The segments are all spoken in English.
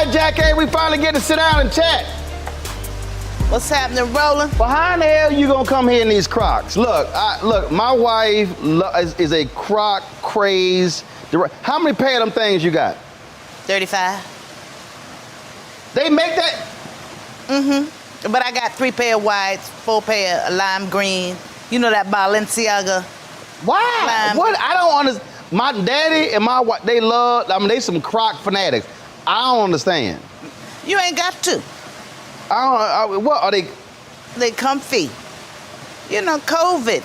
right, Jackée, we finally get to sit down and chat. What's happening, Roland? But how in the hell you gonna come here in these Crocs? Look, my wife is a Croc craze. How many pair of them things you got? 35. They make that? Mm-hmm. But I got 3 pair of whites, 4 pair of lime green. You know that Balenciaga? Why? Lime. What? I don't understand. My daddy and my wife, they love, they some Croc fanatics. I don't understand. You ain't got to. What are they? They comfy. You know, COVID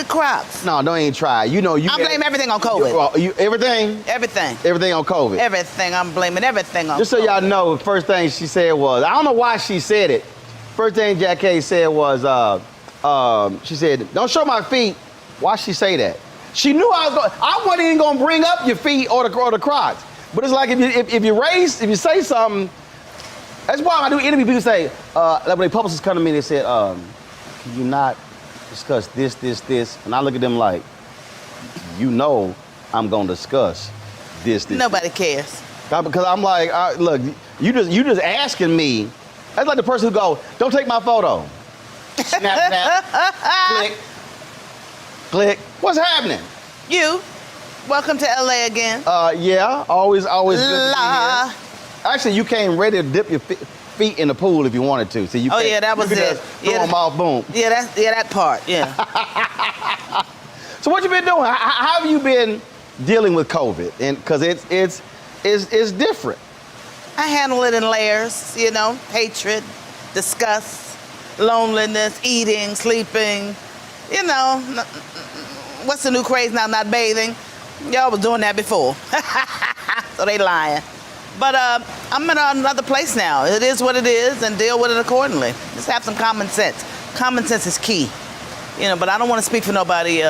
Crocs. No, don't even try. You know, I blame everything on COVID. Everything? Everything. Everything on COVID? Everything. I'm blaming everything on Just so COVID. y'all know, the first thing she said was, I don't know why she said it. First thing Jackée said was, she said, don't show my feet. Why she say that? She knew I wasn't even gonna bring up your feet or the Crocs. But it's like if you say something, that's why I do interview, people say, like when the publicists come to me, they said, can you not discuss this? And I look at them like, you know I'm gonna discuss this. Nobody cares. Because I'm like, look, you just asking me. That's like the person who go, don't take my photo. Snap, click. What's happening? You. Welcome to LA again. Yeah, always good to be here. Actually, you came ready to dip your feet in the pool if you wanted to. So yeah, that was it. Throw them off, boom. Yeah, that part. Yeah. So what you been doing? How have you been dealing with COVID? And because it's different. I handle it in layers. You know, hatred, disgust, loneliness, eating, sleeping. You know, what's the new craze now? Not bathing. Y'all was doing that before. So they lying. But I'm in another place now. It is what it is, and deal with it accordingly. Just have some common sense. Common sense is key. You know, but I don't want to speak for nobody,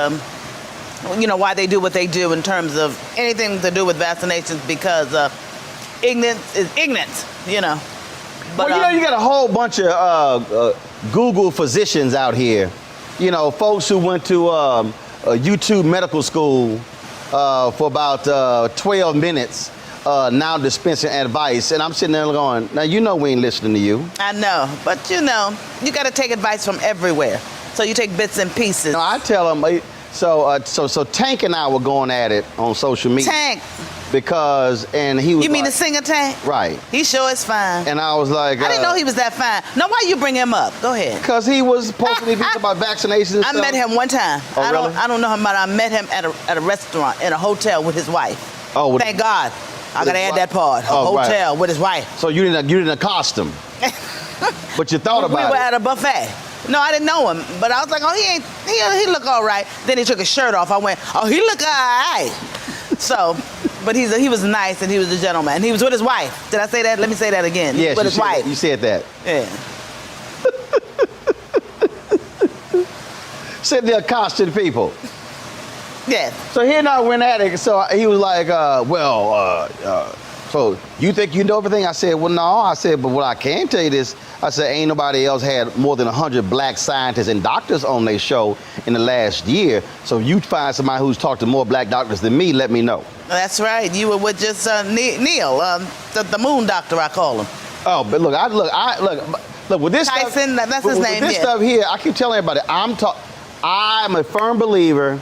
you know, why they do what they do in terms of anything to do with vaccinations, because ignorance is ignorance, you know. But, well, you know, you got a whole bunch of Google physicians out here. You know, folks who went to YouTube medical school for about 12 minutes. Now dispensing advice, and I'm sitting there going, now you know we ain't listening to you. I know, but you know, you got to take advice from everywhere. So you take bits and pieces. No, I tell them, so Tank and I were going at it on social media. Tank. Because, and he was You mean like, the singer Tank? Right. He sure is fine. And I was like, I didn't know he was that fine. Now, why you bring him up? Go ahead. Because he was supposed to be talking about vaccinations and I stuff. met him one time. Oh, really? I don't know him, but I met him at a restaurant, in a hotel with his wife. Oh, thank God. I gotta add that part. A hotel with his wife. So you didn't accost him, but you thought about it. We were at a buffet. No, I didn't know him, but I was like, oh, he look all right. Then he took his shirt off. I went, oh, he look all right. So, but he was nice and he was a gentleman. He was with his wife. Did I say that? Let me say that again. Yes, with his wife. You said that. Yeah. Said the accosted people. Yeah. So he and I went at it. So he was like, so you think you know everything? I said, well, no. I said, but what I can tell you this, I said, ain't nobody else had more than 100 black scientists and doctors on their show in the last year. So if you find somebody who's talked to more black doctors than me, let me know. That's right. You were with just Neil, the moon doctor, I call him. Oh, but look with this Tyson, stuff. that's his name. With this stuff here, I keep telling everybody, I'm a firm believer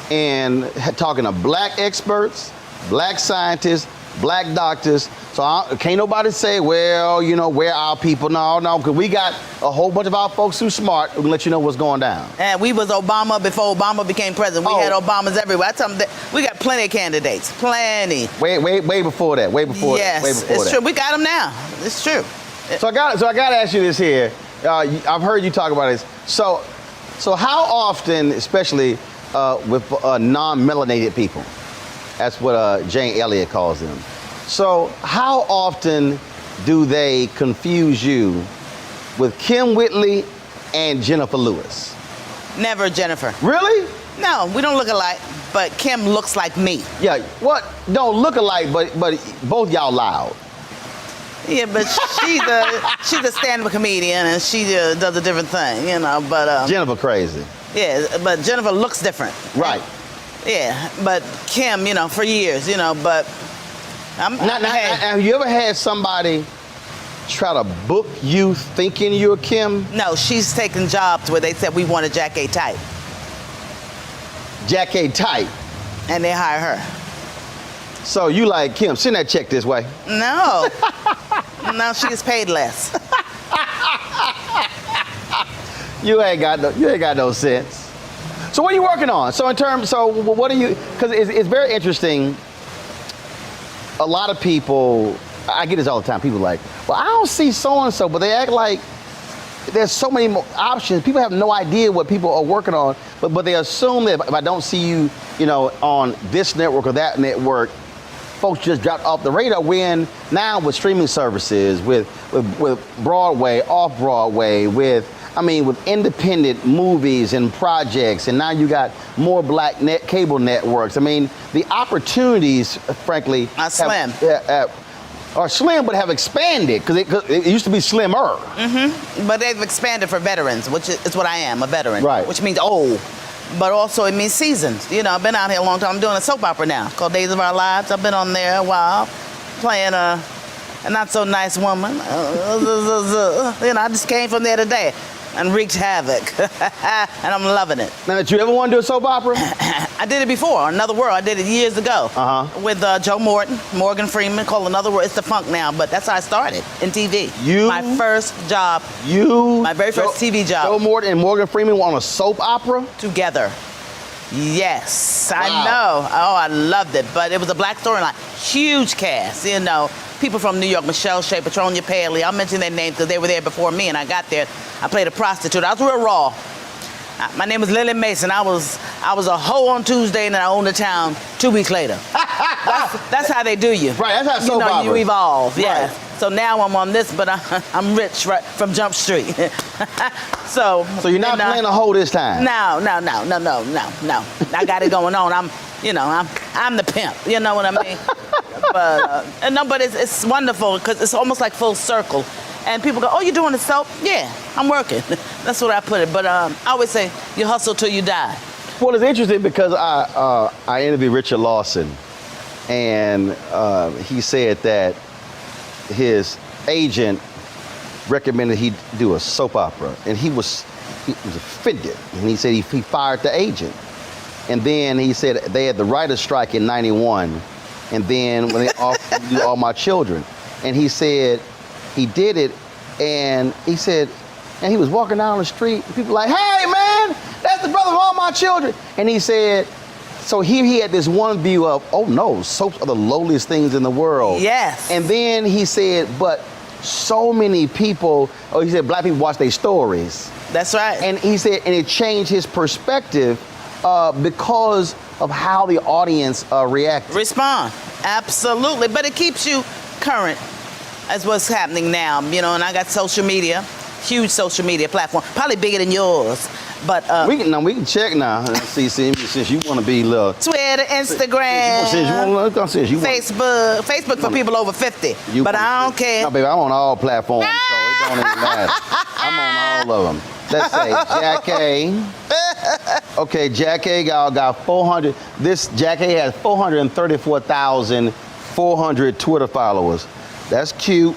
in talking to black experts, black scientists, black doctors. So can't nobody say, well, you know, where our people? No, because we got a whole bunch of our folks who smart who can let you know what's going down. And we was Obama before Obama became president. We had Obamas everywhere. I tell them that we got plenty of candidates, plenty. Way before that, way before yes, that. Yes, it's true. We got them now. It's true. So I got to ask you this here. I've heard you talk about this. So how often, especially with non-melanated people, that's what Jane Elliott calls them. So how often do they confuse you with Kim Whitley and Jennifer Lewis? Never Jennifer. Really? No, we don't look alike, but Kim looks like me. Yeah, what? Don't look alike, but both y'all loud. Yeah, but she's a stand-up comedian and she does a different thing, you know. But Jennifer crazy. Yeah, but Jennifer looks different. Right. Yeah, but Kim, you know, for years, you know, but Have you ever had somebody try to book you thinking you're Kim? No, she's taken jobs where they said we want a Jackée type. Jackée type. And they hire her. So you like, Kim, send that check this way. No. No, she gets paid less. You ain't got no sense. So what are you working on? So what are you, because it's very interesting. A lot of people, I get this all the time. People are like, well, I don't see so-and-so, but they act like there's so many more options. People have no idea what people are working on, but they assume that if I don't see you, on this network or that network, folks just dropped off the radar. When now with streaming services, with Broadway, off Broadway, with independent movies and projects, and now you got more black cable networks. I mean, the opportunities, frankly, are slim. Are slim, but have expanded because it used to be slimmer. Mm-hmm. But they've expanded for veterans, which is what I am, a veteran. Right. Which means old, but also it means seasoned. I've been out here a long time. I'm doing a soap opera now called Days of Our Lives. I've been on there a while, playing a not so nice woman. I just came from there today and wreaked havoc, and I'm loving it. Now, did you ever want to do a soap opera? I did it before, Another World. I did it years ago with Joe Morgan Freeman, called Another World. It's the funk now, but that's how I started in TV. My first job. My very first TV job. Joe Morton and Morgan Freeman were on a soap opera? Together. Yes, wow. I know. Oh, I loved it, but it was a black storyline. Huge cast, people from New York, Michelle Shea, Petronia Paley. I'll mention their names because they were there before me, and I got there. I played a prostitute. I was real raw. My name was Lily Mason. I was a hoe on Tuesday, and I owned the town 2 weeks later. That's how they do you. Right, that's how soap opera. You evolve, yeah. Right. So now I'm on this, but I'm rich right from Jump Street. So you're not playing a hoe this time? No. I got it going on. I'm the pimp. You know what I mean? But it's wonderful because it's almost like full circle. And people go, oh, you're doing the soap? Yeah, I'm working. That's what I put it. But I always say, you hustle till you die. Well, it's interesting because I interviewed Richard Lawson, and he said that his agent recommended he do a soap opera, and he was offended, and he said he fired the agent. And then he said they had the writer's strike in '91, and then when they offered to do All My Children, and he said he did it, and he said, and he was walking down the street, and people were like, hey man, that's the brother of All My Children. And he said, so here he had this one view of, oh no, soaps are the lowliest things in the world. Yes. And then he said, but so many people, he said black people watch their stories. That's right. And he said, and it changed his perspective because of how the audience reacted. Respond, absolutely. But it keeps you current as what's happening now, and I got social media, huge social media platform, probably bigger than yours. But we can check now. See, since you want to be little Twitter, Instagram, Facebook for people over 50. But I don't care. No, baby, I'm on all platforms, so it don't even matter. I'm on all of them. Let's say Jackée. Okay, Jackée got 400. This Jackée has 434,400 Twitter followers. That's cute.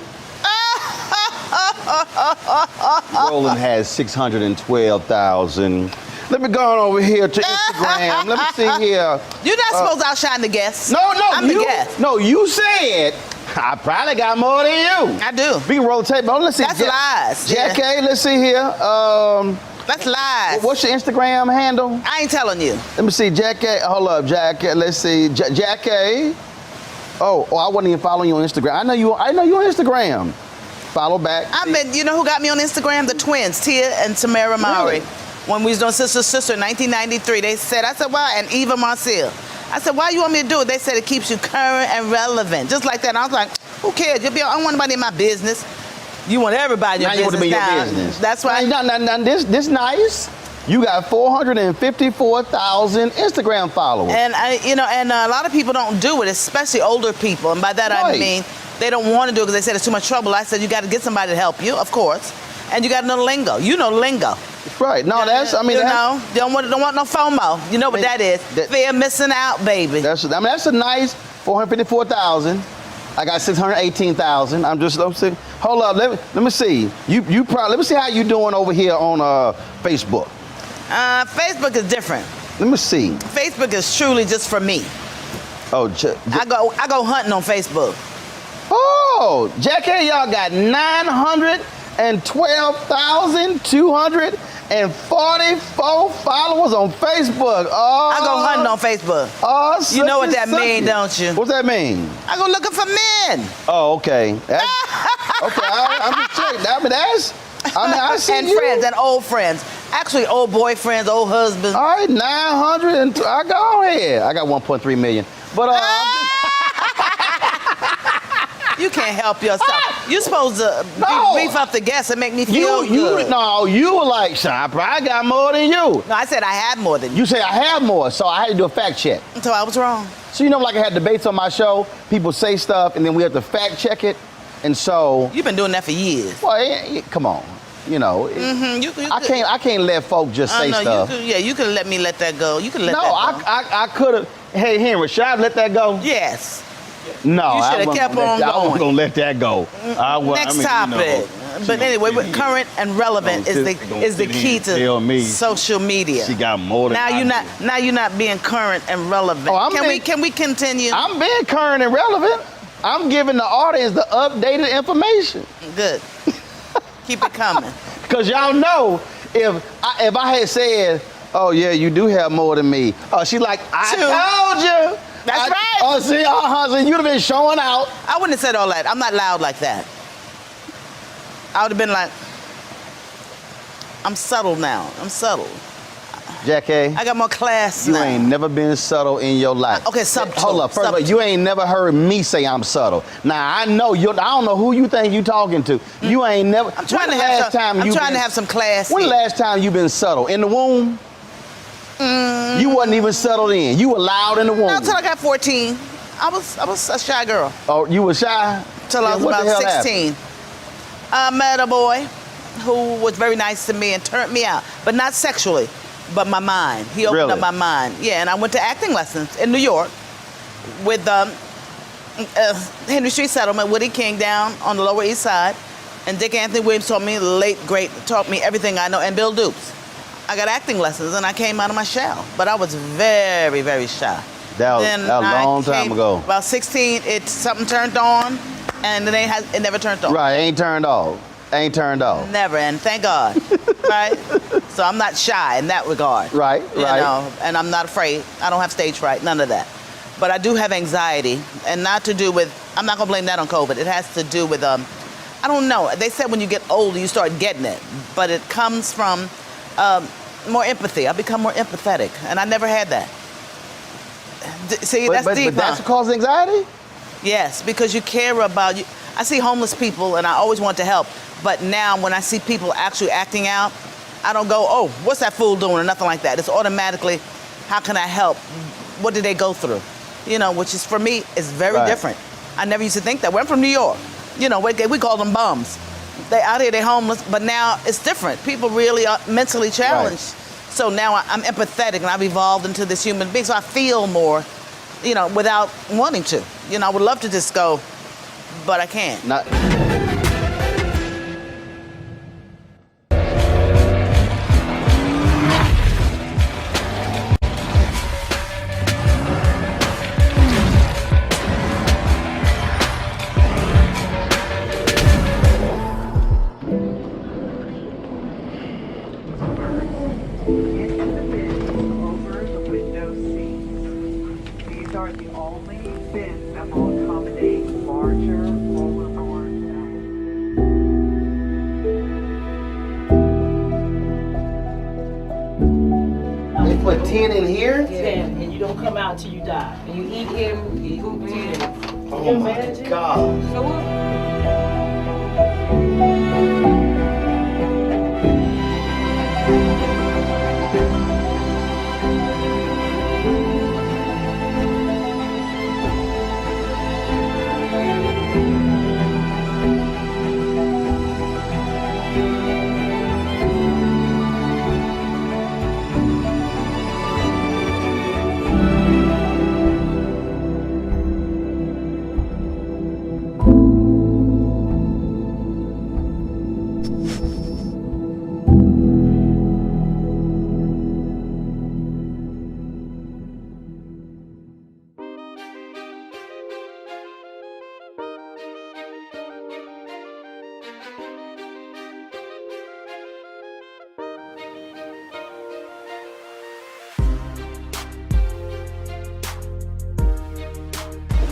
Roland has 612,000. Let me go on over here to Instagram. Let me see here. You're not supposed to outshine the guests. No, I'm the guest. No, you said I probably got more than you. I do. We can roll the tape. Let's see. That's lies. Jackée, let's see here. That's lies. What's your Instagram handle? I ain't telling you. Let me see. Jackée. Hold up, Jackée. Let's see. Jackée. Oh, I wasn't even following you on Instagram. I know you on Instagram. Follow back. You know who got me on Instagram? The twins, Tia and Tamara Mowry. Really? When we was doing Sister in 1993, I said, why? And Eva Marcel. I said, why you want me to do it? They said it keeps you current and relevant. Just like that. And I was like, who cares? I don't want anybody in my business. You want everybody in your business. Now you want to be in your business. That's right. Now, this nice. You got 454,000 Instagram followers. And a lot of people don't do it, especially older people. And by that I mean they don't want to do it because they said it's too much trouble. I said you got to get somebody to help you, of course, and you got to know the lingo. You know lingo. Right. No, that's. Don't want no FOMO. You know what that is? Fear of missing out, baby. That's a nice 454,000. I got 618,000. I'm saying, hold up, let me see. You probably, let me see how you doing over here on Facebook. Facebook is different. Let me see. Facebook is truly just for me. Oh, I go hunting on Facebook. Oh, Jackée, y'all got 912,244 followers on Facebook. Oh, I go hunting on Facebook. Oh, you know what that means, don't you? What's that mean? I go looking for men. Oh, okay. Okay, I'm just checking. I see and you. friends and old friends. Actually, old boyfriends, old husbands. All right, 900 and I go ahead. I got 1.3 million. But you can't help yourself. You're supposed to beef up the guests and make me feel good. You were like, Shop, I got more than you. No, I said I had more than you. You said I have more, so I had to do a fact check. So I was wrong. So you know, like I had debates on my show, people say stuff, and then we have to fact check it, and so. You've been doing that for years. Well, come on, you know. I can't let folk just say stuff. You could let me let that go. You could let that go. No, I could have. Hey, Henry, should I let that go? Yes. No, you should have kept on going. I wasn't gonna let that go. Next topic. But anyway, current and relevant is the key to social media. She got more than now you're not being current and relevant. Can we continue? I'm being current and relevant. I'm giving the audience the updated information. Good. Keep it coming. Because y'all know if I had said, oh yeah, you do have more than me. She's like, I told you. That's right. Oh, see, so you'd have been showing out. I wouldn't have said all that. I'm not loud like that. I would have been like, I'm subtle now. I'm subtle. Jackée, I got more class now. You ain't never been subtle in your life. Okay, subtle. Hold up. First of all, you ain't never heard me say I'm subtle. Now, I know I don't know who you think you talking to. You ain't never. I'm trying to have some class. When the last time you been subtle? In the womb? You wasn't even settled in. You were loud in the womb. No, until I got 14. I was a shy girl. Oh, you were shy? Till I was about 16. I met a boy who was very nice to me and turned me out, but not sexually, but my mind. He opened up my mind. Yeah, and I went to acting lessons in New York with Henry Street Settlement, Woody King down on the Lower East Side, and Dick Anthony Williams taught me, taught me everything I know, and Bill Dukes. I got acting lessons, and I came out of my shell, but I was very, very shy. That was a long time ago. About 16, something turned on, and it never turned off. Right, ain't turned off. Never, and thank God, right? So I'm not shy in that regard. Right. You know, and I'm not afraid. I don't have stage fright, none of that. But I do have anxiety, and not to do with, I'm not gonna blame that on COVID. It has to do with, I don't know. They said when you get older, you start getting it, but it comes from more empathy. I become more empathetic, and I never had that. See, that's deep. But that's what causes anxiety? Yes, because you care about you. I see homeless people, and I always want to help. But now, when I see people actually acting out, I don't go, "Oh, what's that fool doing?" or nothing like that. It's automatically, "How can I help? What did they go through?" You know, which is for me is very different. I never used to think that. I'm from New York. You know, we call them bums. They out here, they're homeless, but now it's different. People really are mentally challenged. So now I'm empathetic, and I've evolved into this human being. So I feel more, you know, without wanting to. You know, I would love to just go, but I can't. Put 10 in here? 10, and you don't come out till you die. And you eat him, you eat 10. Oh my God. So what?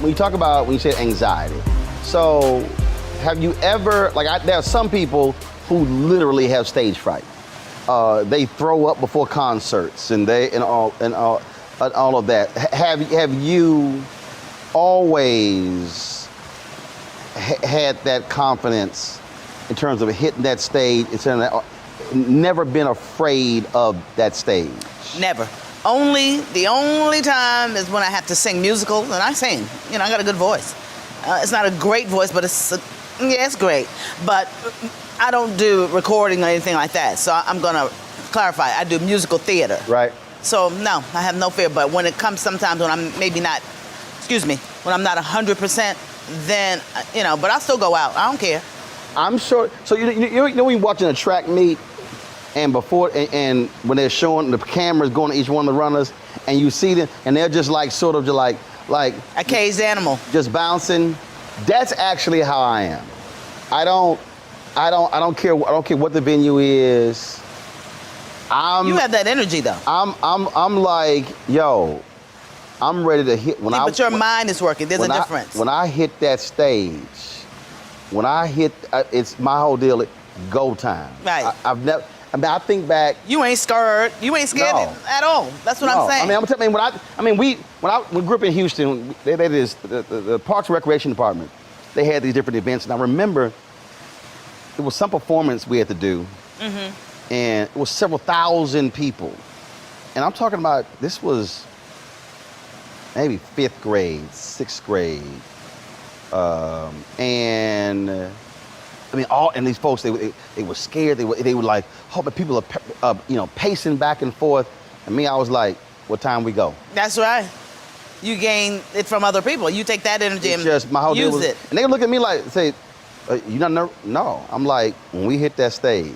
when you talk about, when you say anxiety, so have you ever, like there are some people who literally have stage fright. They throw up before concerts and all of that. Have you always had that confidence in terms of hitting that stage? Never been afraid of that stage? Never. The only time is when I have to sing musicals, and I sing. You know, I got a good voice. It's not a great voice, but it's great. But I don't do recording or anything like that. So I'm gonna clarify. I do musical theater. Right. So no, I have no fear. But when it comes sometimes when I'm maybe not, when I'm not 100%, then but I'll still go out. I don't care. I'm sure. So you know when you're watching a track meet, and before and when they're showing the cameras going to each one of the runners, and you see them, and they're just like sort of just like a caged animal, just bouncing. That's actually how I am. I don't care what the venue is. You have that energy though. I'm like, yo, I'm ready to hit. But your mind is working. There's a difference. When I hit that stage, it's my whole deal. Go time. Right. I've never. I mean, I think back. You ain't scared. You ain't scared at all. That's what I'm saying. When we grew up in Houston, they did this, the Parks and Recreation Department. They had these different events, and I remember it was some performance we had to do, and it was several thousand people. And I'm talking about, this was maybe 5th grade, 6th grade, and these folks, they were scared. They were like, oh, but people are pacing back and forth. And me, I was like, what time we go? That's right. You gain it from other people. You take that energy and just my whole use it. And they look at me like, say, you not nervous? No. I'm like, when we hit that stage,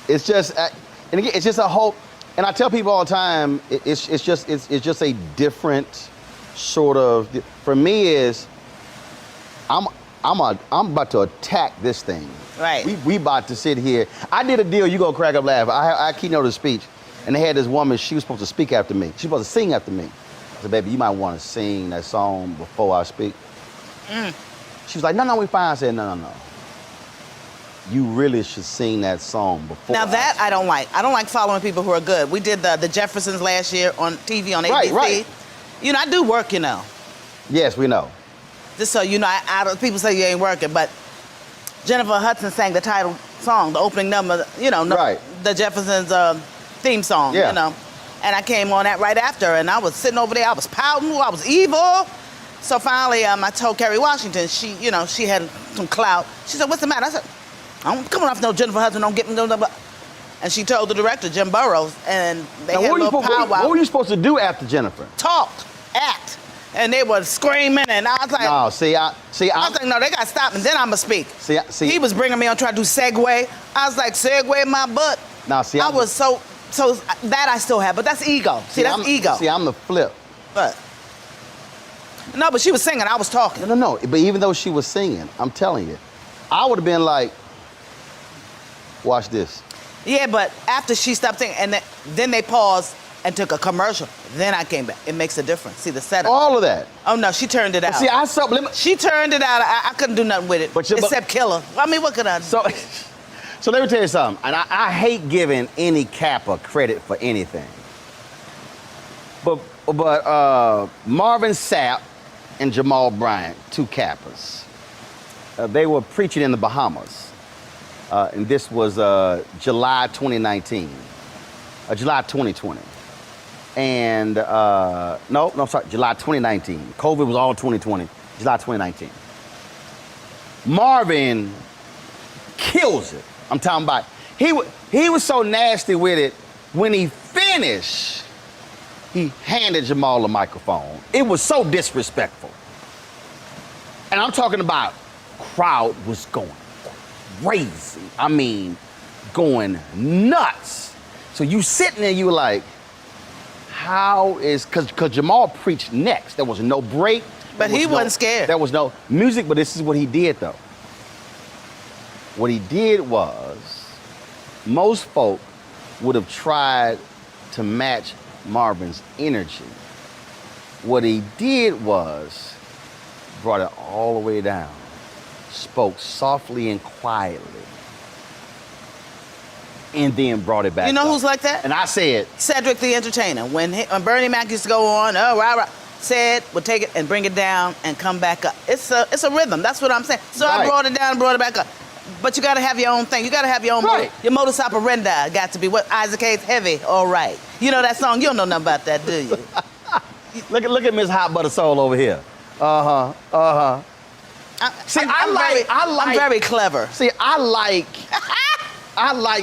it's just, and again, it's just a whole. And I tell people all the time, it's just a different sort of. For me, is I'm about to attack this thing. Right. We about to sit here. I did a deal, you gonna crack up laughing. I keynoted a speech, and they had this woman, she was supposed to speak after me. She was supposed to sing after me. I said, baby, you might want to sing that song before I speak. She was like, no, we fine. I said, no. You really should sing that song before. Now that I don't like. I don't like following people who are good. We did the Jeffersons last year on TV on ABC. Right. I do work, Yes, we know. Just so you know, people say you ain't working, but Jennifer Hudson sang the title song, the opening number, Right. the Jeffersons theme song, Yeah. And I came on that right after, and I was sitting over there, I was pouting, I was evil. So finally, I told Kerry Washington, she had some clout. She said, what's the matter? I said, I'm coming off no Jennifer Hudson, don't get me, and she told the director, Jim Burrows, and they had a little powwow. What were you supposed to do after Jennifer? Talk, act. And they were screaming, and I was like, No, I was like, no, they got to stop, and then I'm going to speak. See. He was bringing me on trying to do segue. I was like, segue my butt. Now, see, I was so that I still have, but that's ego. That's ego. See, I'm the flip. But no, but she was singing, I was talking. No. But even though she was singing, I'm telling you, I would have been like, watch this. Yeah, but after she stopped singing, and then they paused and took a commercial. Then I came back. It makes a difference. See the setup. All of that. Oh no, she turned it out. See, she turned it out. I couldn't do nothing with it. Except kill her. I mean, what could I do? So let me tell you something. And I hate giving any Kappa credit for anything. But Marvin Sapp and Jamal Bryant, 2 Kappas, they were preaching in the Bahamas. And this was July 2019. July 2020. And, July 2019. COVID was all 2020. July 2019. Marvin kills it. I'm talking about, he was so nasty with it. When he finished, he handed Jamal a microphone. It was so disrespectful. And I'm talking about, crowd was going crazy. I mean, going nuts. So you sitting there, you were like, because Jamal preached next. There was no break. But he wasn't scared. There was no music, but this is what he did, though. What he did was, most folk would have tried to match Marvin's energy. What he did was brought it all the way down, spoke softly and quietly, and then brought it back You know up. who's like that? And I said, Cedric the Entertainer. When Bernie Mac used to go on, oh, rah, rah, said, would take it and bring it down and come back up. It's a rhythm. That's what I'm saying. So I Right. brought it down and brought it back up. But you got to have your own thing. You got to have your own. Right. Your modus operandi got to be what Isaac Hayes heavy. All right. You know that song? You don't know nothing about that, do you? look at Miss Hot Butter Soul over here. See, I'm very clever. See, I like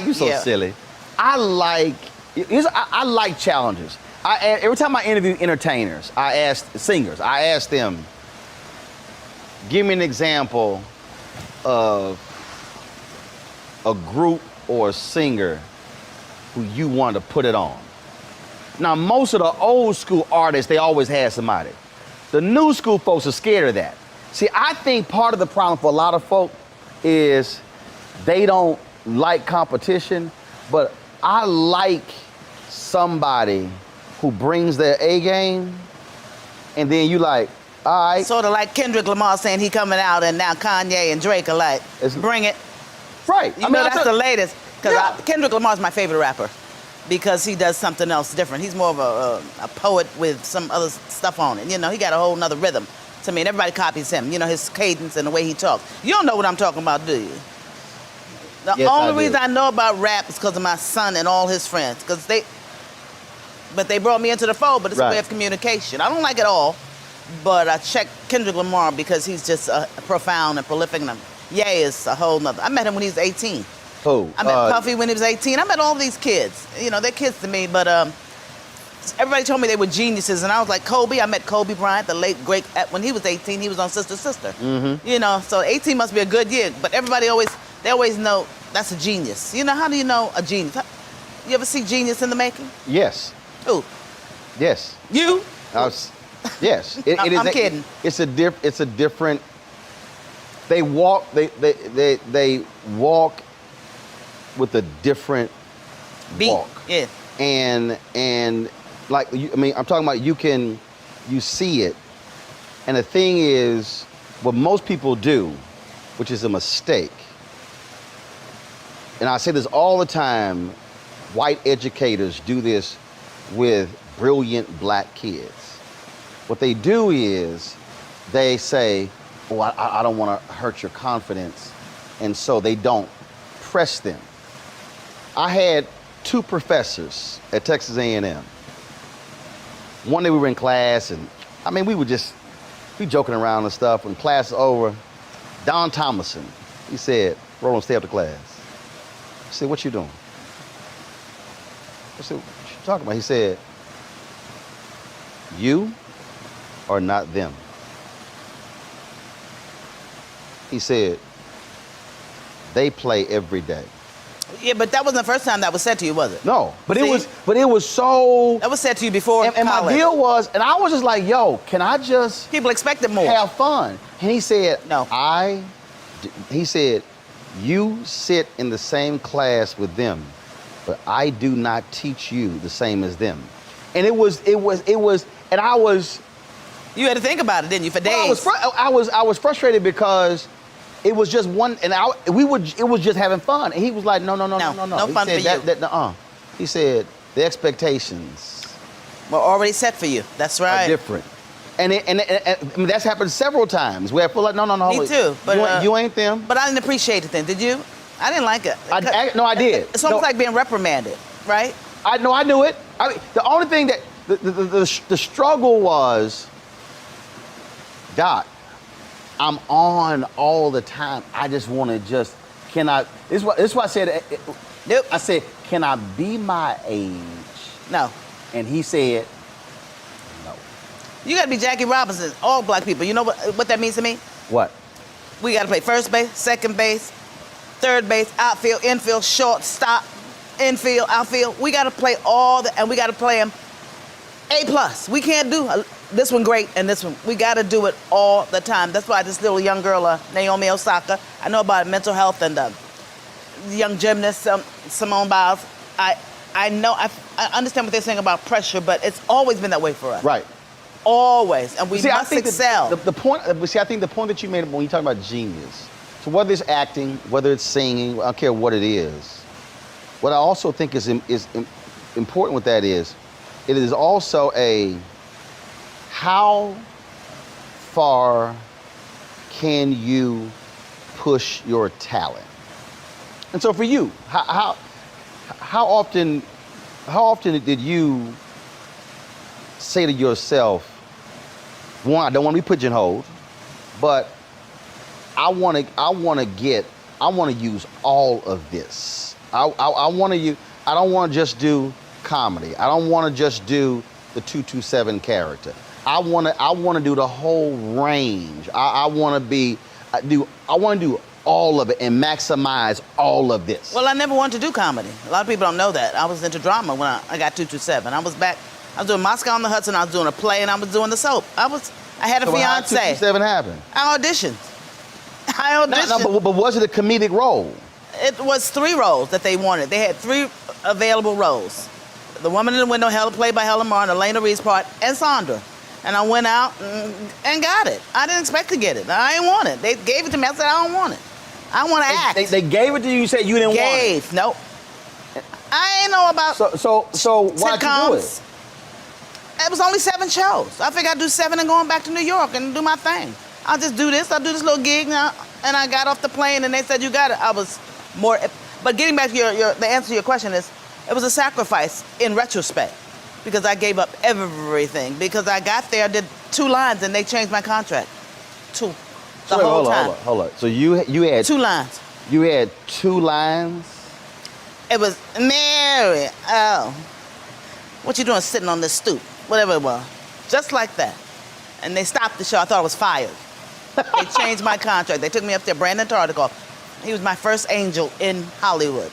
you so Yeah. silly. I like challenges. Every time I interview entertainers, singers, I ask them, give me an example of a group or a singer who you want to put it on. Now, most of the old school artists, they always had somebody. The new school folks are scared of that. See, I think part of the problem for a lot of folk is they don't like competition, but I like somebody who brings their A game, and then you like, all right. Sort of like Kendrick Lamar saying he coming out, and now Kanye and Drake are like, bring it. Right. You know, that's the latest. Because Yeah. Kendrick Lamar's my favorite rapper because he does something else different. He's more of a poet with some other stuff on it. You know, he got a whole nother rhythm to me, and everybody copies him. You know, his cadence and the way he talks. You don't know what I'm talking about, do you? The Yes, I only do. reason I know about rap is because of my son and all his friends. But they brought me into the fold, but it's a Right. way of communication. I don't like it all, but I check Kendrick Lamar because he's just profound and prolific. And Ye is a whole nother. I met him when he was 18. Who? I met Puffy when he was 18. I met all these kids. You know, they're kids to me, but everybody told me they were geniuses, and I was like, Kobe. I met Kobe Bryant, the late, great, when he was 18, he was on Sister Sister. Mm-hmm. You know, so 18 must be a good year, but they always know that's a genius. You know, how do you know a genius? You ever see genius in the making? Yes. Who? Yes. You? Yes. I'm kidding. It's a different. They walk. They walk with a different Beat. walk. Yeah. And like I'm talking about you see it, and the thing is, what most people do, which is a mistake, and I say this all the time, white educators do this with brilliant black kids. What they do is they say, oh, I don't want to hurt your confidence, and so they don't press them. I had 2 professors at Texas A&M. One day we were in class, and we joking around and stuff. When class is over, Don Thomason, he said, Roland, stay after class. I said, what you doing? I said, what you talking about? He said, you are not them. He said, they play every day. Yeah, but that wasn't the first time that was said to you, was it? No, but See? it was so. That was said to you before And my college. deal was, and I was just like, yo, can I just People expected more. have fun? And he said, No. He said, you sit in the same class with them, but I do not teach you the same as them. And it was, and I was. You had to think about it, didn't you, for days? Well, I was frustrated because it was just one, and it was just having fun. And he was like, no. No He fun said, for you. He said, the expectations Were already set for you. That's right. are different. And that's happened several times where I feel like, no. Me too, but, you ain't them. But I didn't appreciate it then, did you? I didn't like it. No, I did. It's almost like being reprimanded, right? I knew it. The only thing that, the struggle was, Doc, I'm on all the time. I just want to this is why I said, Nope. I said, can I be my age? No. And he said, no. You got to be Jackie Robinson, all black people. You know what that means to me? What? We got to play first base, second base, third base, outfield, infield, shortstop, infield, outfield. We got to play and we got to play them A+. We can't do this one great and this one. We got to do it all the time. That's why this little young girl, Naomi Osaka, I know about mental health and the young gymnast, Simone Biles. I know, I understand what they're saying about pressure, but it's always been that way for us. Right. Always, and we See, I must think excel. The point, I think the point that you made when you talk about genius, so whether it's acting, whether it's singing, I don't care what it is, what I also think is important with that is, it is also how far can you push your talent? And so for you, how often did you say to yourself, one, I don't want to be pigeonholed, but I want to use all of this. I don't want to just do comedy. I don't want to just do the 227 character. I want to do the whole range. I want to do all of it and maximize all of this. Well, I never wanted to do comedy. A lot of people don't know that. I was into drama when I got 227. I was doing Moscow on the Hudson, I was doing a play, and I was doing the soap. I had a So fiance. how did 227 happened? I auditioned. No, but was it a comedic role? It was 3 roles that they wanted. They had 3 available roles. The Woman in the Window, played by Helen Martin, Elena Reed's part, and Sandra. And I went out and got it. I didn't expect to get it. I didn't want it. They gave it to me. I said, I don't want it. I want to act. They gave it to you. You said you didn't want it. Nope. I ain't know about So why'd you do it? It was only 7 shows. I figured I'd do 7 and going back to New York and do my thing. I'll just do this. I'll do this little gig now. And I got off the plane and they said, you got it. I was more, but getting back to the answer to your question is, it was a sacrifice in retrospect because I gave up everything. Because I got there, did 2 lines and they changed my contract. 2. The whole time. Hold on. So you had 2 lines. You had 2 lines? It was, Mary, oh, what you doing sitting on this stoop? Whatever it was. Just like that. And they stopped the show. I thought I was fired. They changed my contract. They took me up there. Brandon Tartikoff. He was my first angel in Hollywood.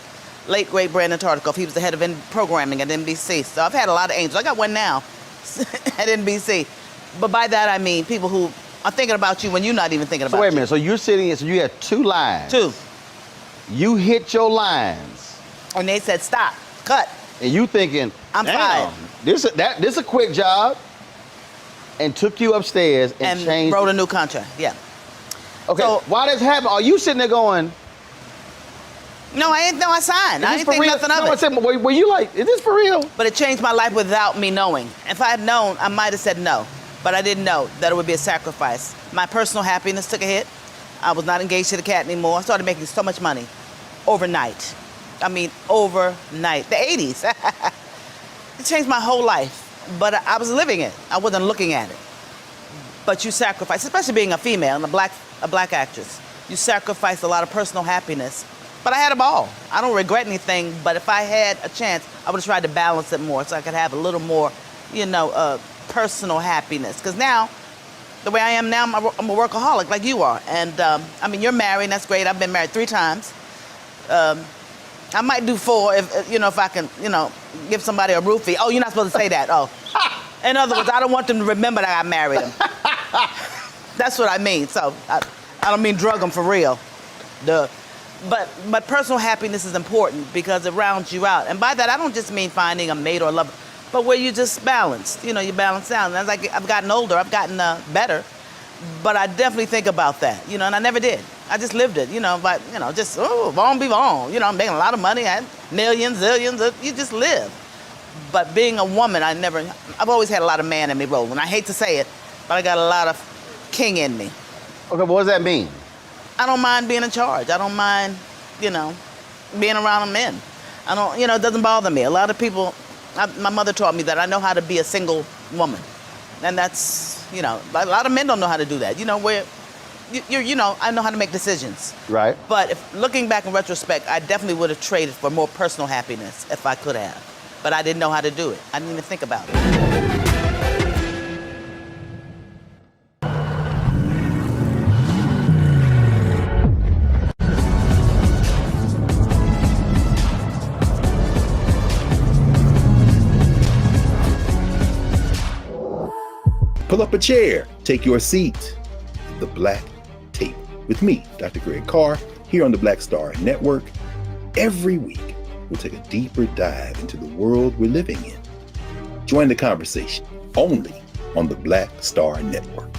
Late, great Brandon Tartikoff. He was the head of programming at NBC. So I've had a lot of angels. I got one now at NBC. But by that, I mean people who are thinking about you when you're not even thinking about you. So wait a minute. So you're sitting here, so you had 2 lines. 2. You hit your lines. And they said, stop, cut. And you thinking, I'm fired. This a quick job. And took you upstairs and changed. Wrote a new contract, yeah. Okay, So, why does happen? Are you sitting there going, no, I signed. I didn't think nothing of it. I said, were you like, is this for real? But it changed my life without me knowing. If I had known, I might have said no. But I didn't know that it would be a sacrifice. My personal happiness took a hit. I was not engaged to the cat anymore. I started making so much money overnight. I mean, overnight. The 80s. It changed my whole life. But I was living it. I wasn't looking at it. But you sacrifice, especially being a female and a black actress, you sacrifice a lot of personal happiness. But I had a ball. I don't regret anything, but if I had a chance, I would have tried to balance it more so I could have a little more, personal happiness. Because now, the way I am now, I'm a workaholic like you are. And, I mean, you're married, and that's great. I've been married 3 times. I might do 4 if I can, give somebody a roofie. Oh, you're not supposed to say that. Oh. In other words, I don't want them to remember that I married them. That's what I mean. So I don't mean drug them for real. But personal happiness is important because it rounds you out. And by that, I don't just mean finding a mate or a lover, but where you just balanced. You balance out. And as I've gotten older, I've gotten better. But I definitely think about that, and I never did. I just lived it, but, just, won't be wrong. I'm making a lot of money, I had millions, zillions, you just live. But being a woman, I've always had a lot of man in me rolling. I hate to say it, but I got a lot of king in me. Okay, what does that mean? I don't mind being in charge. I don't mind, being around men. I don't, it doesn't bother me. A lot of people, my mother taught me that I know how to be a single woman. And that's, a lot of men don't know how to do that. I know how to make decisions. Right. But looking back in retrospect, I definitely would have traded for more personal happiness if I could have. But I didn't know how to do it. I didn't even think about it. Pull up a chair, take your seat. The Black Tape with me, Dr. Greg Carr, here on the Black Star Network. Every week, we'll take a deeper dive into the world we're living in. Join the conversation only on the Black Star Network.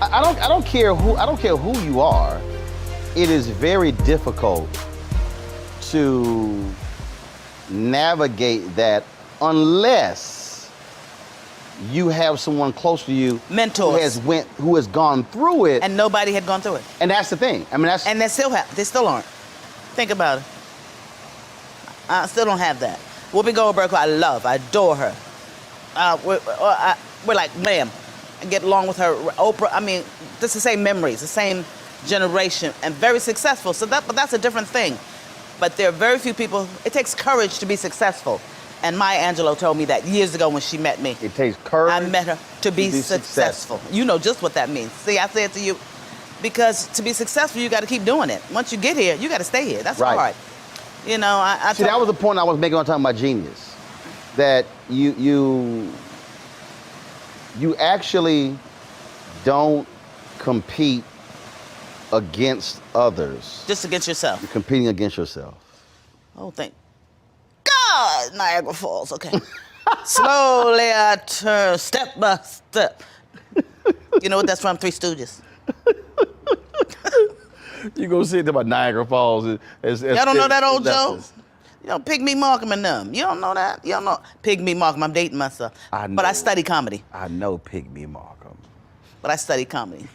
I don't care who you are. It is very difficult to navigate that unless you have someone close to you Mentors. who has gone through it. And nobody had gone through it. And that's the thing. I mean, that's And they still aren't. Think about it. I still don't have that. Whoopi Goldberg, who I adore her. We're like, ma'am. I get along with her. Oprah, I mean, it's the same memories, the same generation, and very successful. But that's a different thing. But there are very few people, it takes courage to be successful. And Maya Angelou told me that years ago when she met me. It takes courage. I met her to be successful. You know just what that means. See, I say it to you. Because to be successful, you got to keep doing it. Once you get here, you got to stay here. That's hard. You know, See, that was the point I was making on talking about genius. That you actually don't compete against others. Just against yourself. You're competing against yourself. Oh, thank God, Niagara Falls. Okay. Slowly I turn, step by step. You know what that's from? Three Stooges. You go see it about Niagara Falls. Y'all don't know that old joke? You know, Pygmy Malcolm and them. You don't know that? You don't know Pygmy Malcolm. I'm dating myself. I know. But I study comedy. I know Pygmy Malcolm. But I study comedy.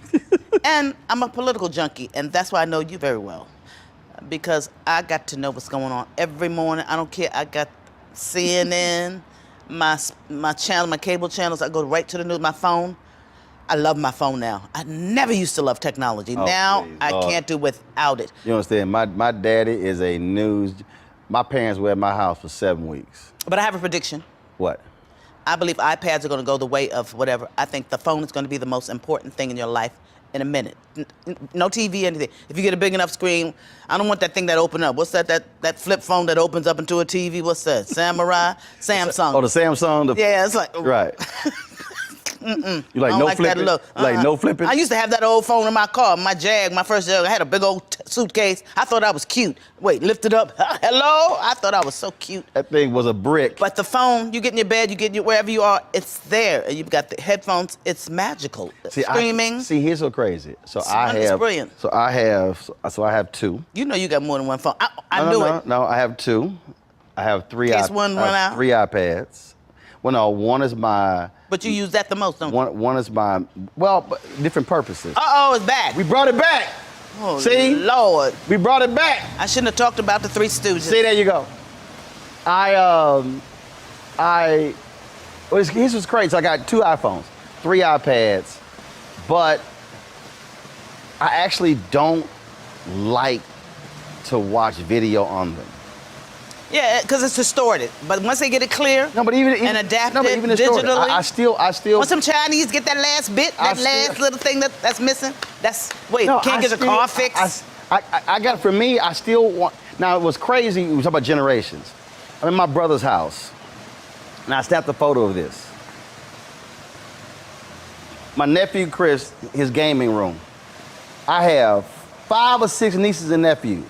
And I'm a political junkie, and that's why I know you very well. Because I got to know what's going on every morning. I don't care. I got CNN, my channel, my cable channels. I go right to the news, my phone. I love my phone now. I never used to love technology. Now please, I can't do without it. You understand? My daddy is a news. My parents were at my house for 7 weeks. But I have a prediction. What? I believe iPads are going to go the way of whatever. I think the phone is going to be the most important thing in your life in a minute. No TV, anything. If you get a big enough screen, I don't want that thing that open up. What's that flip phone that opens up into a TV? What's that? Samurai? Samsung. Oh, the Samsung? Yeah, it's like... Right. Mm-mm. You like I don't no like flipping? That look. Like no flipping? I used to have that old phone in my car, my Jag, my first Jag. I had a big old suitcase. I thought I was cute. Wait, lift it up. Hello? I thought I was so cute. That thing was a brick. But the phone, you get in your bed, you get in your, wherever you are, it's there. And you've got the headphones. It's magical. Streaming. Here's so crazy. It's brilliant. So I have two. You know you got more than one phone. I No, knew no, it. No, I have two. I have three. In case one run out? 3 iPads. Well, no, one is my. But you use that the most, don't you? One is my. Well, but different purposes. Uh-oh, it's back. We brought it back. Oh, See? Lord. We brought it back. I shouldn't have talked about the Three Stooges. See, there you go. Here's what's crazy. So I got 2 iPhones, 3 iPads, but I actually don't like to watch video on them. Yeah, because it's distorted. But once they get it clear and adapted digitally. I still. Once some Chinese get that last bit, little thing that's missing, can't get the car fixed. I got, for me, I still want, now it was crazy, we talk about generations. I'm in my brother's house, and I snapped a photo of this. My nephew Chris, his gaming room. I have 5 or 6 nieces and nephews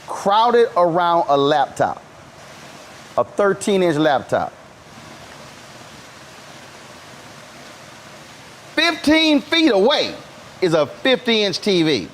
crowded around a laptop, a 13-inch laptop. 15 feet away is a 50-inch TV.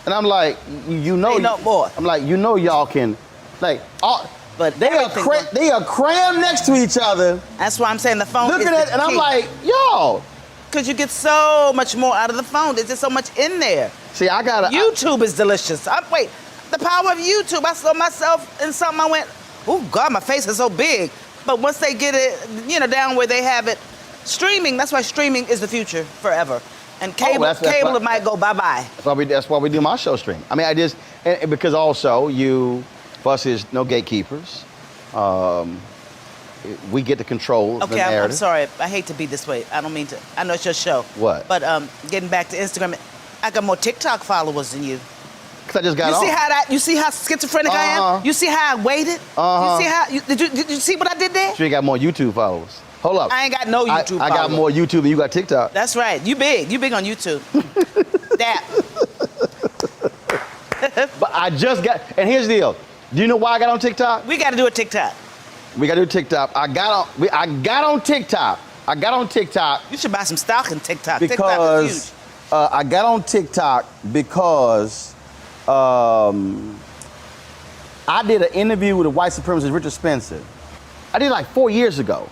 And I'm like, I'm like, y'all can, but they are crammed next to each other. That's why I'm saying the phone Look is at it, the and key. I'm like, yo. Because you get so much more out of the phone. There's just so much in there. See, YouTube is delicious. The power of YouTube. I saw myself in something, I went, oh God, my face is so big. But once they get it, down where they have it, streaming, that's why streaming is the future forever. And cable, it might go bye-bye. That's why we do my show stream. I mean, because also for us is no gatekeepers. We get to control the narrative. I'm sorry. I hate to be this way. I don't mean to. I know it's your show. What? But getting back to Instagram, I got more TikTok followers than you. 'Cause I just got on. You see how schizophrenic I am? You see how I waited? You see how, did you see what I did there? Sure, you got more YouTube followers. Hold up. I ain't got no YouTube I got followers. more YouTube than you got TikTok. That's right. You big on YouTube. That. But I just got, and here's the deal. Do you know why I got on TikTok? We got to do a TikTok. We got to do TikTok. I got on TikTok. I got on TikTok. You should buy some stock in TikTok. TikTok Because is huge. I got on TikTok because I did an interview with a white supremacist, Richard Spencer. I did it like 4 years ago.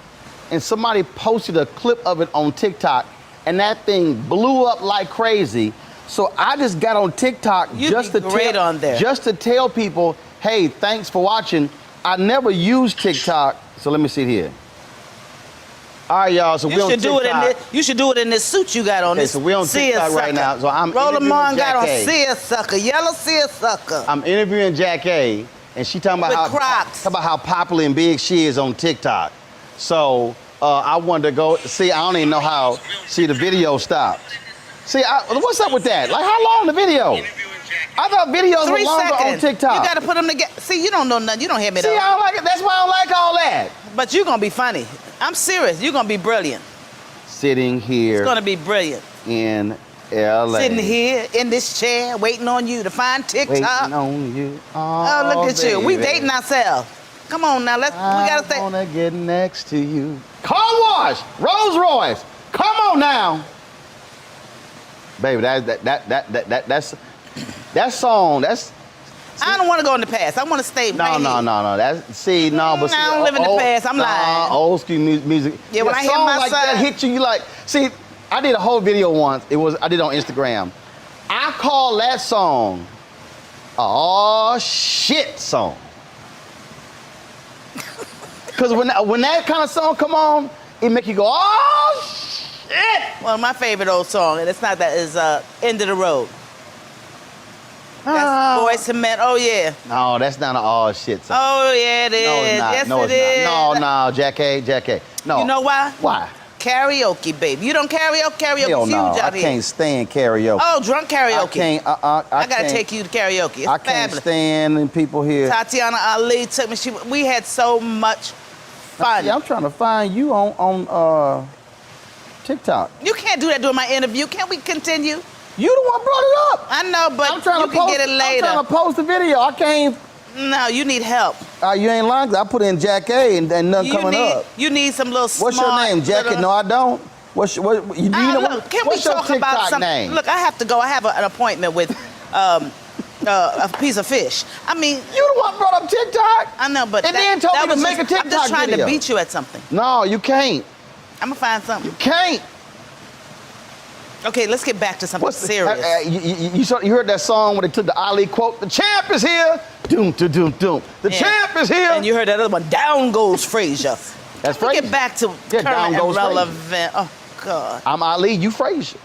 And somebody posted a clip of it on TikTok, and that thing blew up like crazy. So I just got on TikTok just to tell people, hey, thanks for watching. I never used TikTok, so let me see it here. All right, y'all, so we're on TikTok. You should do it in this suit you got on. Okay, so we're on TikTok right now. So I'm Roland got on Jackée. seersucker, yellow seersucker. I'm interviewing Jackée, and she talking about how popular and big she is on TikTok. So I wanted to go see. I don't even know how. See, the video stopped. See, what's up with that? Like, how long the video? I thought videos were longer on TikTok. You gotta put them together. See, you don't know nothing. You don't hear me though. See, I don't like it. That's why I don't like all that. But you're gonna be funny. I'm serious. You're gonna be brilliant. Sitting here. It's gonna be brilliant. In LA. Sitting here in this chair, waiting on you to find TikTok. Waiting on you. Oh, look at you. We dating ourselves. Come on now, we gotta stay. I wanna get next to you. Car wash, Rolls Royce. Come on now. Baby, that song, that's. I don't want to go in the past. I want to stay right here. No. I don't live in the past. I'm lying. Old school music. Yeah, when I hear song my like son, that hit you, you like. See, I did a whole video once. I did it on Instagram. I call that song, "Oh shit" song. Because when that kind of song come on, it make you go, "Oh shit." Well, my favorite old song, and it's not that, is "End of the Road." That's Boyz II Men. Oh yeah. No, that's not an all shit song. Oh yeah, it is. No, it's not. Yes, No, it it's is. not. No, Jackée. No. You know why? Why? Karaoke, baby. You don't karaoke? Karaoke's Hell huge no. out I here. can't stand karaoke. Oh, drunk karaoke. I gotta take you to karaoke. It's I can't fabulous. stand people here. Tatiana Ali took me. We had so much fun. See, I'm trying to find you on TikTok. You can't do that during my interview. Can't we continue? You the one brought it up. I know, but I'm trying you to can post, get it later. I'm trying to post the video. I can't. No, you need help. You ain't lying. I put in Jackée and nothing coming up. You need some little smart. What's your name, Jackée? No, I don't. Do you know look, can we what's your talk TikTok about something? name? Look, I have to go. I have an appointment with a piece of fish. I mean, you the one brought up TikTok. I know, but and then told me to make a TikTok I'm just trying video. to beat you at something. No, you can't. I'm gonna find something. You can't. Okay, let's get back to something serious. You heard that song when they took the Ali quote? The champ is here. Doom, doom, doom, doom. The champ is here. And you heard that other one. Down goes Frazier. That's Frazier. Get back to current down goes and relevant. Oh God. I'm Ali. You Frazier.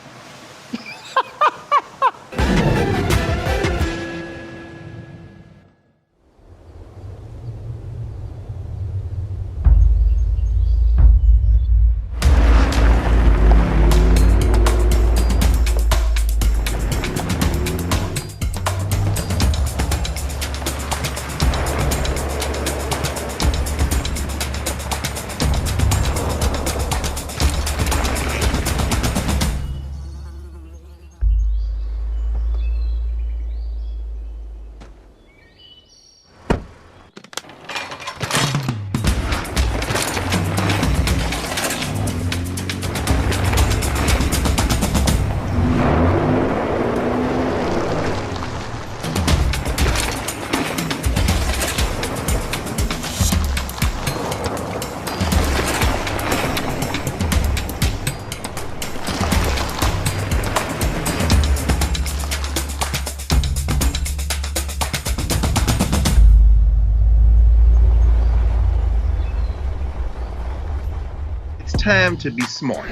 Time to be smart.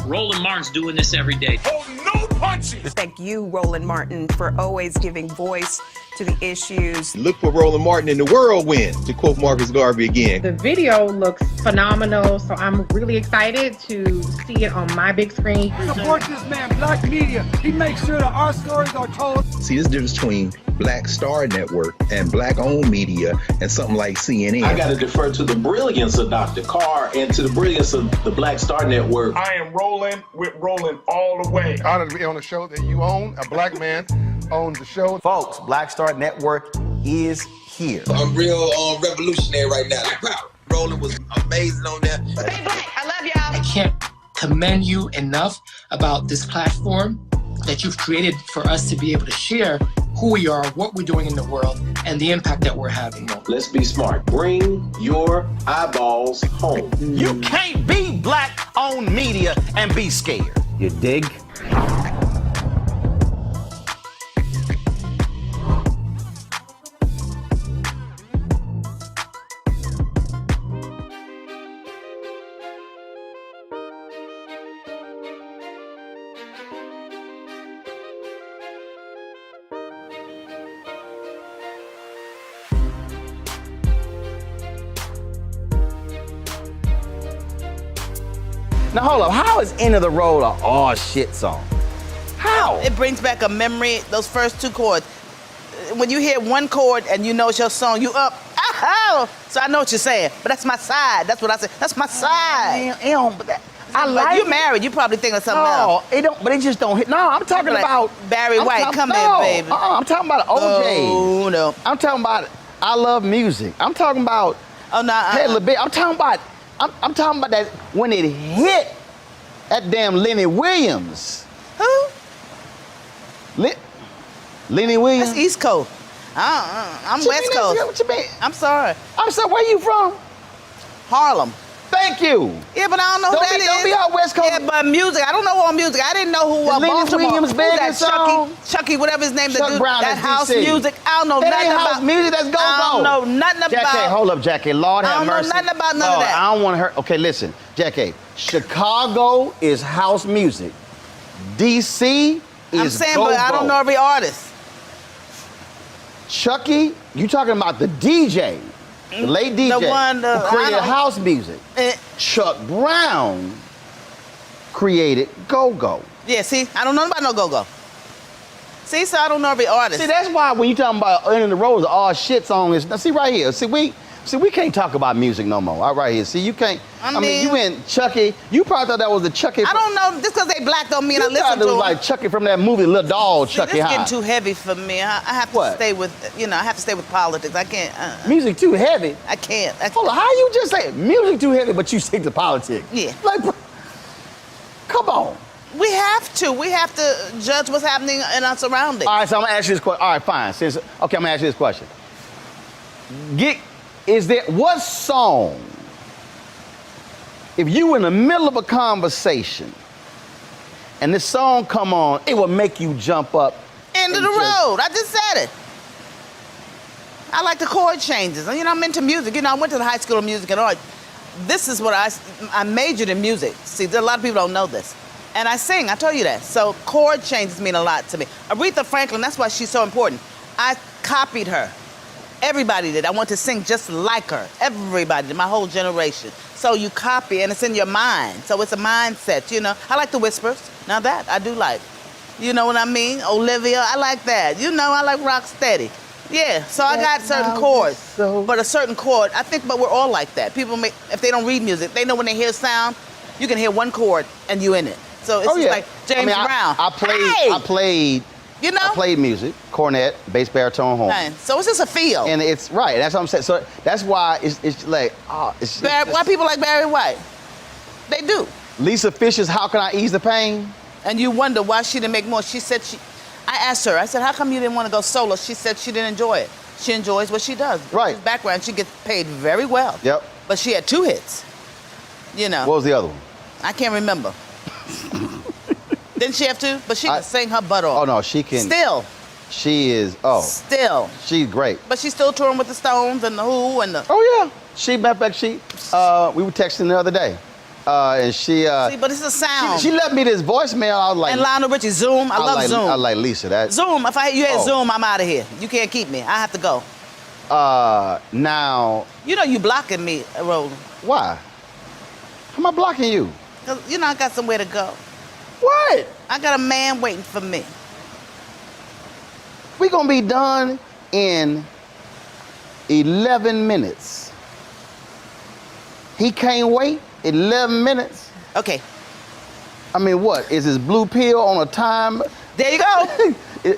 Roland Martin's doing this every day. Thank you, Roland Martin, for always giving voice to the issues. Look for Roland Martin in the whirlwind, to quote Marcus Garvey again. The video looks phenomenal, so I'm really excited to see it on my big screen. Support this man, Black Media. He makes sure that our stories are told. See, this difference between Black Star Network and Black-owned media and something like CNN. I got to defer to the brilliance of Dr. Carr and to the brilliance of the Black Star Network. I am rolling with Roland all the way. Honored to be on a show that you own. A black man owns the show. Folks, Black Star Network is here. I'm real revolutionary right now. Like, wow, Roland was amazing on there. Stay black. I love y'all. I can't commend you enough about this platform that you've created for us to be able to share who we are, what we're doing in the world, and the impact that we're having. Let's be smart. Bring your eyeballs home. You can't be Black-owned media and be scared. You dig? Now hold up, how is End of the Road a oh shit song? How? It brings back a memory, those first two chords. When you hear one chord and you know it's your song, you up, ah, so I know what you're saying. But that's my side, that's what I say, that's my side. I like you married, you probably think of something else. No, it don't, but it just don't hit. No, I'm talking Like about Barry White, come here, baby. I'm talking about OJ. Oh, no. I'm talking about I Love Music. I'm talking about Oh, no, Hey, little bit. I'm talking about that when it hit that damn Lenny Williams. Who? Lenny Williams. That's East Coast. I'm West Coast. What you mean? I'm sorry. I'm sorry, where you from? Harlem. Thank you. Yeah, but I don't know who that is. Don't be all West Coast. Yeah, but music, I don't know who on music. I didn't know who Lenny Baltimore. Williams' Who's that biggest song? Chucky, whatever his name. Chuck the dude, Brown, that that's house DC. music. I don't know That nothing ain't about. house music, that's go-go. I don't know nothing about. Jackée, hold up, Jackée. Lord have mercy. I don't know nothing about none of that. I don't want to hurt. Okay, listen, Jackée. Chicago is house music. DC is I'm saying, go-go. but I don't know every artist. Chucky, you talking about the DJ, the late DJ The one, who created house music. Eh. Chuck Brown created go-go. Yeah, see, I don't know about no go-go. See, so I don't know every artist. See, that's why when you talking about End of the Road, the all shit song is. Now, see right here. See, we can't talk about music no more. All right here. See, you can't. I mean, you in Chucky. You probably thought that was the Chucky. I don't know. Just because they black don't mean I listen to it was them. like Chucky from that movie, Little Doll, See, Chucky this High. getting too heavy for me. I have to stay with, I have to stay with politics. I can't. Music too heavy. I can't. Hold on, how you just say music too heavy, but you stick to politics? Yeah. Like, come on. We have to. We have to judge what's happening in our surroundings. All right, so I'm gonna ask you this question. All right, fine. I'm gonna ask you this question. What song, if you in the middle of a conversation and this song come on, it will make you jump up? End of the road. I just said it. I like the chord changes. I'm into music. I went to the High School of Music and Art. This is what I majored in music. See, a lot of people don't know this. And I sing, I told you that. So chord changes mean a lot to me. Aretha Franklin, that's why she's so important. I copied her. Everybody did. I want to sing just like her. Everybody did, my whole generation. So you copy, and it's in your mind. So it's a mindset, I like the Whispers. Now that, I do like. You know what I mean? Olivia, I like that. I like Rocksteady. Yeah, so I got certain chords. But a certain chord, I think, but we're all like that. People, if they don't read music, they know when they hear sound, you can hear one chord, and you in it. So it's just like James Brown. I played music, cornet, bass, baritone, horn. Right. So it's just a feel. And it's right. That's what I'm saying. So that's why it's like, why people like Barry White? They do. Lisa Fisher's "How Can I Ease the Pain?" And you wonder why she didn't make more. She said I asked her. I said, "How come you didn't want to go solo?" She said she didn't enjoy it. She enjoys what she does. Right. She's background. She gets paid very well. Yep. But she had 2 hits. What was the other one? I can't remember. Didn't she have 2? But she can sing her butt off. Oh no, she can. Still. She is. Still. She's great. But she's still touring with the Stones and the Who and the. Oh yeah. She, matter of fact, we were texting the other day. And she See, but it's a sound. she left me this voicemail. I was like, and Lionel Richie, Zoom. I love Zoom. I was like, Lisa, that Zoom. If you had Zoom, I'm out of here. You can't keep me. I have to go. Now. You know you blocking me, Roland. Why? How am I blocking you? 'Cause you know I got somewhere to go. What? I got a man waiting for me. We gonna be done in 11 minutes. He can't wait 11 minutes. Okay. I mean, what? Is this blue pill on a time? There you go.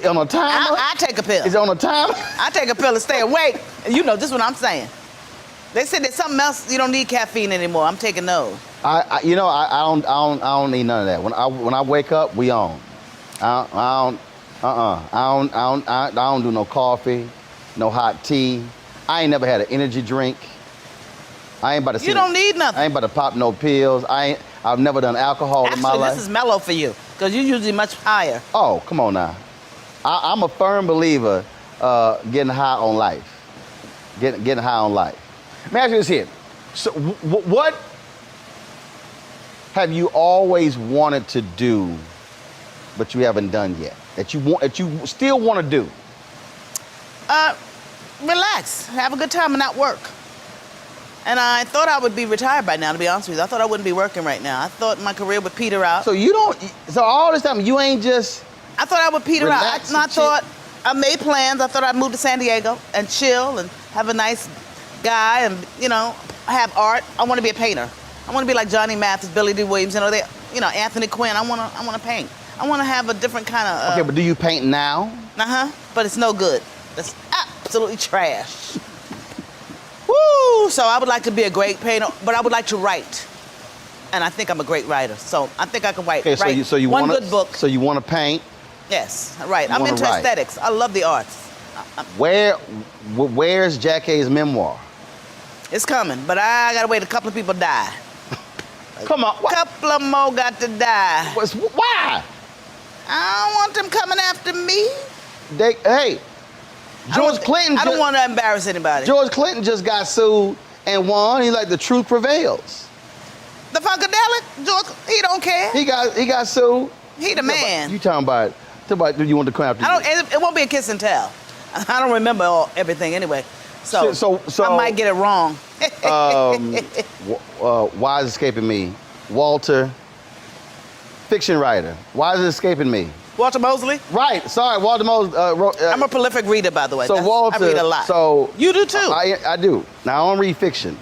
On a timer? I take a pill. Is it on a timer? I take a pill to stay awake. And you know, this is what I'm saying. They said there's something else. You don't need caffeine anymore. I'm taking those. I don't need none of that. When I wake up, we on. I don't do no coffee, no hot tea. I ain't never had an energy drink. I ain't about to. You don't need nothing. I ain't about to pop no pills. I've never done alcohol in my life. Actually, this is mellow for you because you're usually much higher. Oh, come on now. I'm a firm believer getting high on life. Getting high on life. Let me ask you this here. So, what have you always wanted to do, but you haven't done yet? That you still want to do? Relax, have a good time and not work. And I thought I would be retired by now, to be honest with you. I thought I wouldn't be working right now. I thought my career would peter out. So all this time you ain't just. I thought I would peter out. I thought I made plans. I thought I'd move to San Diego and chill and have a nice guy and, you know, have art. I want to be a painter. I want to be like Johnny Mathis, Billy D. Williams, Anthony Quinn. I want to paint. I want to have a different kind of. Okay, but do you paint now? But it's no good. That's absolutely trash. Woo! So I would like to be a great painter, but I would like to write. And I think I'm a great writer. So I think I can write. Okay, so you one wanna, good book. So you want to paint? Yes, right. I'm into aesthetics. I love the arts. Where's Jackée's memoir? It's coming, but I gotta wait. A couple of people die. Come on. A couple of more got to die. Why? I don't want them coming after me. George Clinton. I don't want to embarrass anybody. George Clinton just got sued and won. He's like, the truth prevails. The Funkadelic, George, he don't care. He got sued. He the man. You talking about? Do you want to come after? It won't be a kiss and tell. I don't remember everything anyway. So I might get it wrong. Why is it escaping me? Walter, fiction writer. Why is it escaping me? Walter Mosley? Right. Sorry, Walter Mosley. I'm a prolific reader, by the way. So Walter, I read a lot. So you do too. I do. Now I don't read fiction.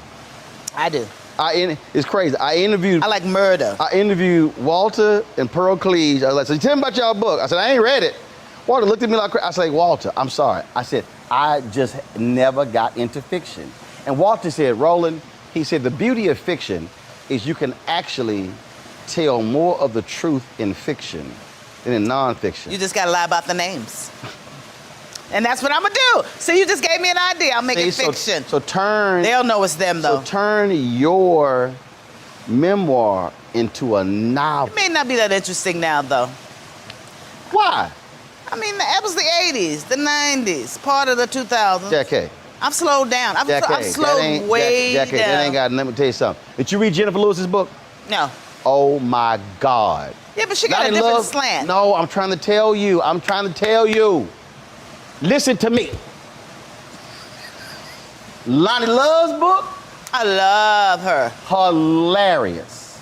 I do. It's crazy. I like murder. I interviewed Walter and Pearl Cleage. I was like, so tell me about y'all book. I said, I ain't read it. Walter looked at me like crazy. I said, Walter, I'm sorry. I said, I just never got into fiction. And Walter said, Roland, he said, the beauty of fiction is you can actually tell more of the truth in fiction than in nonfiction. You just gotta lie about the names. And that's what I'm gonna do. See, you just gave me an idea. I'll make it fiction. So turn. They'll know it's them, though. So turn your memoir into a novel. It may not be that interesting now, though. Why? I mean, it was the 80s, the 90s, part of the 2000s. Jackée. I've slowed down. I've slowed way down. Jackée, that ain't got. Let me tell you something. Did you read Jennifer Lewis's book? No. Oh my God. Yeah, but she got a different slant. No, I'm trying to tell you. Listen to me. Lonnie Love's book. I love her. Hilarious.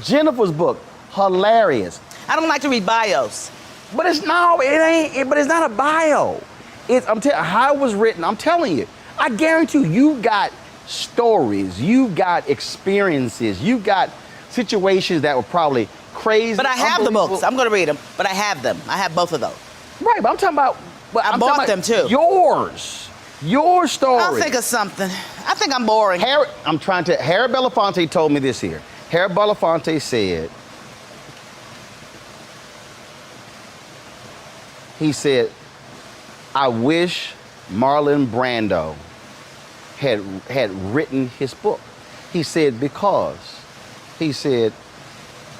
Jennifer's book. Hilarious. I don't like to read bios. But it ain't. But it's not a bio. I'm telling you how it was written. I'm telling you. I guarantee you got stories. You got experiences. You got situations that were probably crazy. But I have the books. I'm going to read them. But I have them. I have both of those. Right, but I'm talking about. I bought them too. Your story. I'll think of something. I think I'm boring. Harry Belafonte told me this here. Harry Belafonte said, I wish Marlon Brando had written his book. He said, because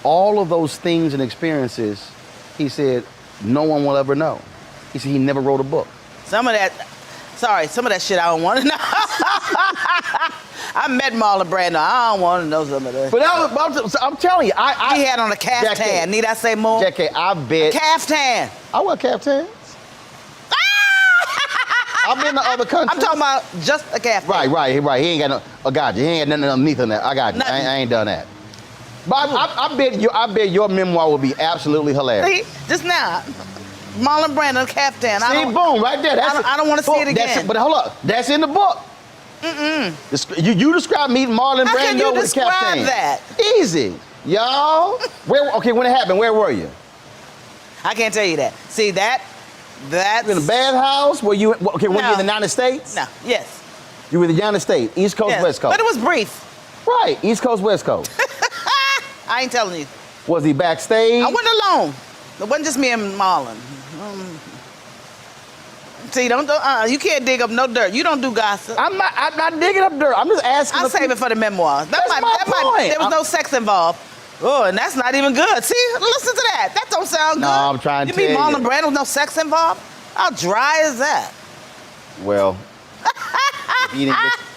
all of those things and experiences, he said, no one will ever know. He said he never wrote a book. Some of that shit I don't want to know. I met Marlon Brando. I don't want to know some of that. But I'm telling you, He had on a caftan. Jackée, Need I say more? Jackée, I bet. Caftan. I wear caftans. I've been to other countries. I'm talking about just a caftan. Right. He ain't got no. I got you. He ain't got nothing underneath on that. I got you. I ain't done that. But I bet your memoir will be absolutely hilarious. See, just now, Marlon Brando, caftan. See, boom, right there. I don't want to see it again. But hold up, that's in the book. You describe meeting Marlon How can Brando you with a caftan. describe that? Easy, y'all. When it happened, where were you? I can't tell you that. See that's in a bathhouse? Were you in the United States? No. Yes. You were in the United States, East Coast, Yes. West Coast. But it was brief. Right, East Coast, West Coast. I ain't telling you. Was he backstage? I went alone. It wasn't just me and Marlon. See, you can't dig up no dirt. You don't do gossip. I'm not digging up dirt. I'm just asking. I'll save it for the memoirs. That's my point. There was no sex involved. Oh, and that's not even good. See, listen to that. That don't sound good. No, I'm trying to tell you. You mean tell Marlon Brando with no sex involved? How dry is that? Well,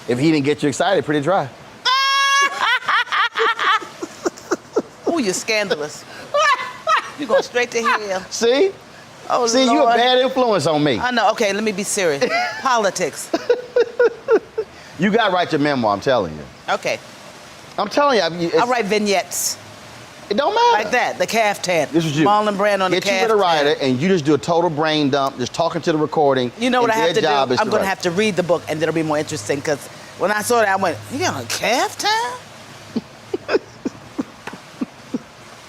if he didn't get you excited, pretty dry. Ooh, you're scandalous. You going straight to hell. See? Oh, See, Lord. you a bad influence on me. I know. Okay, let me be serious. Politics. You got to write your memoir, I'm telling you. Okay. I'm telling you. I'll write vignettes. It don't matter. Like that, the caftan. This was you. Marlon Brando on the caftan. Get you with a writer, and you just do a total brain dump, just talking to the recording. You know what I have to do? I'm going to have to read the book, and it'll be more interesting, because when I saw that, I went, you got a caftan?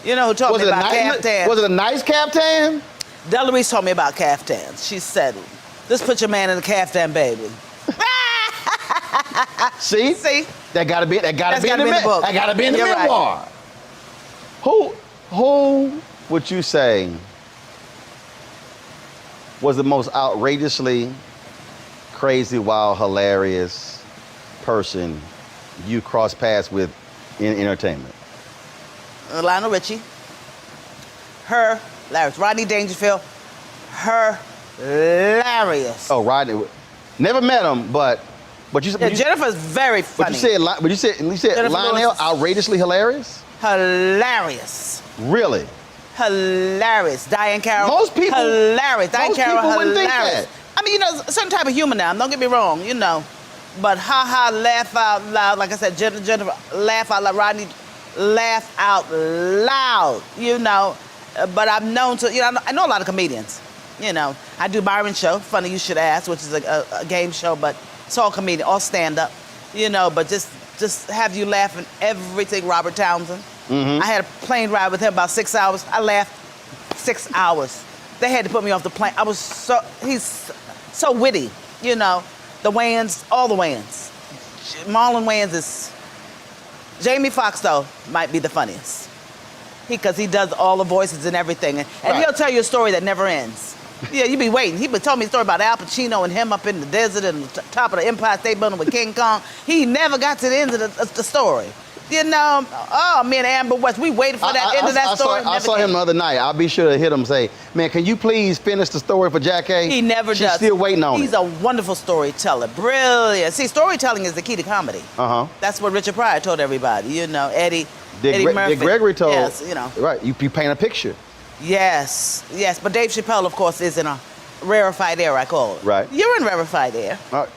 You know who told me about caftans? Was it a nice caftan? Delarese told me about caftans. She said, just put your man in a caftan, baby. See? That gotta be in the book. That gotta be in the memoir. Right. Who would you say was the most outrageously crazy, wild, hilarious person you crossed paths with in entertainment? Lionel Richie. Hilarious. Rodney Dangerfield. Hilarious. Oh, Rodney. Never met him, but you said Jennifer's very funny. But you said Lionel outrageously hilarious? Hilarious. Really? Hilarious. Diane Carroll. Most people. Hilarious. Diane Carroll. People wouldn't Hilarious. think that. I mean, certain type of humor now. Don't get me wrong, But laugh out loud. Like I said, Jennifer, laugh out loud. Rodney, laugh out loud. But I've known to, I know a lot of comedians. I do Byron's show, Funny You Should Ask, which is a game show, but it's all comedian, all stand-up. But just have you laughing everything. Robert Townsend. Mm-hmm. I had a plane ride with him about 6 hours. I laughed 6 hours. They had to put me off the plane. He's so witty, the Wayans, all the Wayans. Marlon Wayans is, Jamie Foxx though, might be the funniest. Because he does all the voices and everything. And he'll tell you a story that never ends. Yeah, you be waiting. He told me a story about Al Pacino and him up in the desert and the top of the Empire State Building with King Kong. He never got to the end of the story. Me and Amber West, we waited for that end of that story. I saw him the other night. I'll be sure to hit him and say, man, can you please finish the story for Jackée? He never does. She's still waiting on it. He's a wonderful storyteller. Brilliant. See, storytelling is the key to comedy. Uh-huh. That's what Richard Pryor told everybody. Eddie Murphy. Dick Gregory told. Yes, Right, you paint a picture. Yes. But Dave Chappelle, of course, is in a rarefied air, I call it. Right. You're in rarefied air. Right.